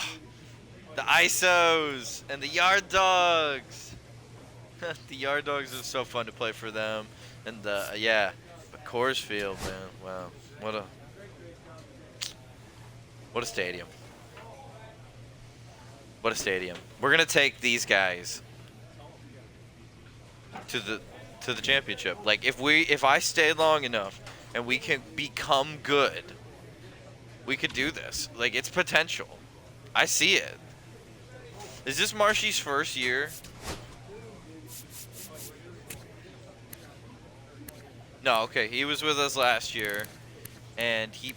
the ISOs and the Yard Dogs. The Yard Dogs is so fun to play for them. And yeah, but Coors Field, man. Wow. What a stadium. What a stadium. We're going to take these guys to the championship. Like if I stay long enough and we can become good, we could do this. Like it's potential. I see it. Is this Marshy's first year? No, okay. He was with us last year and he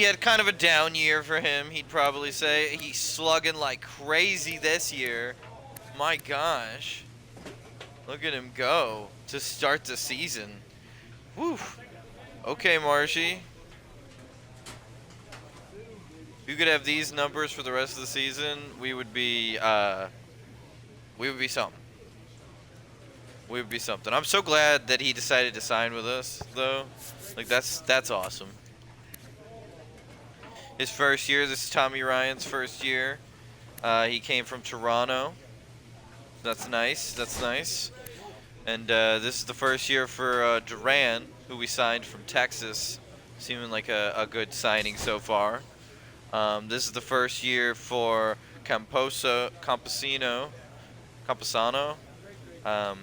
had kind of a down year for him, he'd probably say. He's slugging like crazy this year. My gosh. Look at him go to start the season. Woo. Okay, Marshy. If you could have these numbers for the rest of the season, we would be something. We would be something. I'm so glad that he decided to sign with us, though. Like that's awesome. His first year. This is Tommy Ryan's first year. He came from Toronto. That's nice. That's nice. And this is the first year for Duran, who we signed from Texas. Seeming like a good signing so far. This is the first year for Camposano.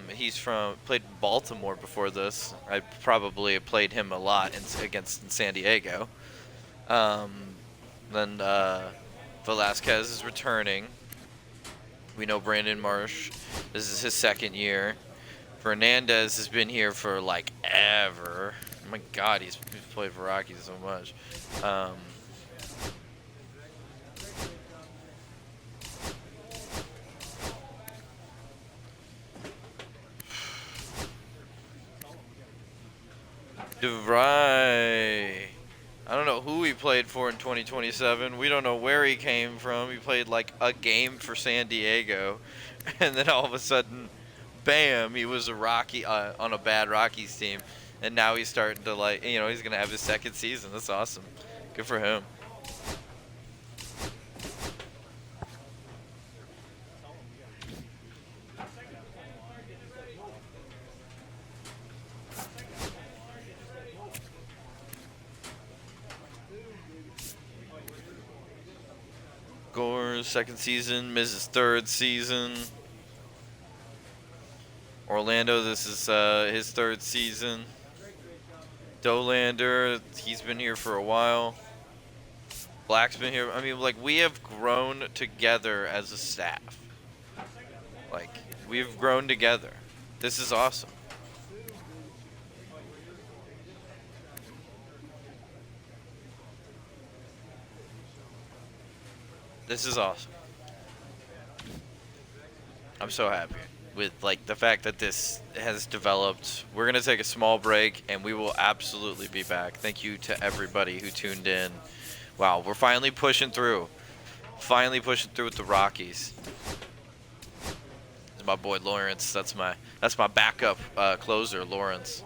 He's played in Baltimore before this. I probably played him a lot against San Diego. Then Velasquez is returning. We know Brandon Marsh. This is his second year. Fernandez has been here for like ever. Oh my God, he's played for Rockies so much. DeVry. I don't know who he played for in 2027. We don't know where he came from. He played like a game for San Diego, and then all of a sudden, bam, he was a Rocky on a bad Rockies team, and now he's starting to he's gonna have his second season. That's awesome. Good for him. Gore's second season, Miz's third season. Orlando, this is his third season. Dolander, he's been here for a while. Black's been here. I mean, like, we have grown together as a staff. Like, we've grown together. This is awesome. This is awesome. I'm so happy with like the fact that this has developed. We're gonna take a small break and we will absolutely be back. Thank you to everybody who tuned in. Wow, we're finally pushing through. Finally pushing through with the Rockies. This is my boy Lawrence. That's my backup closer, Lawrence.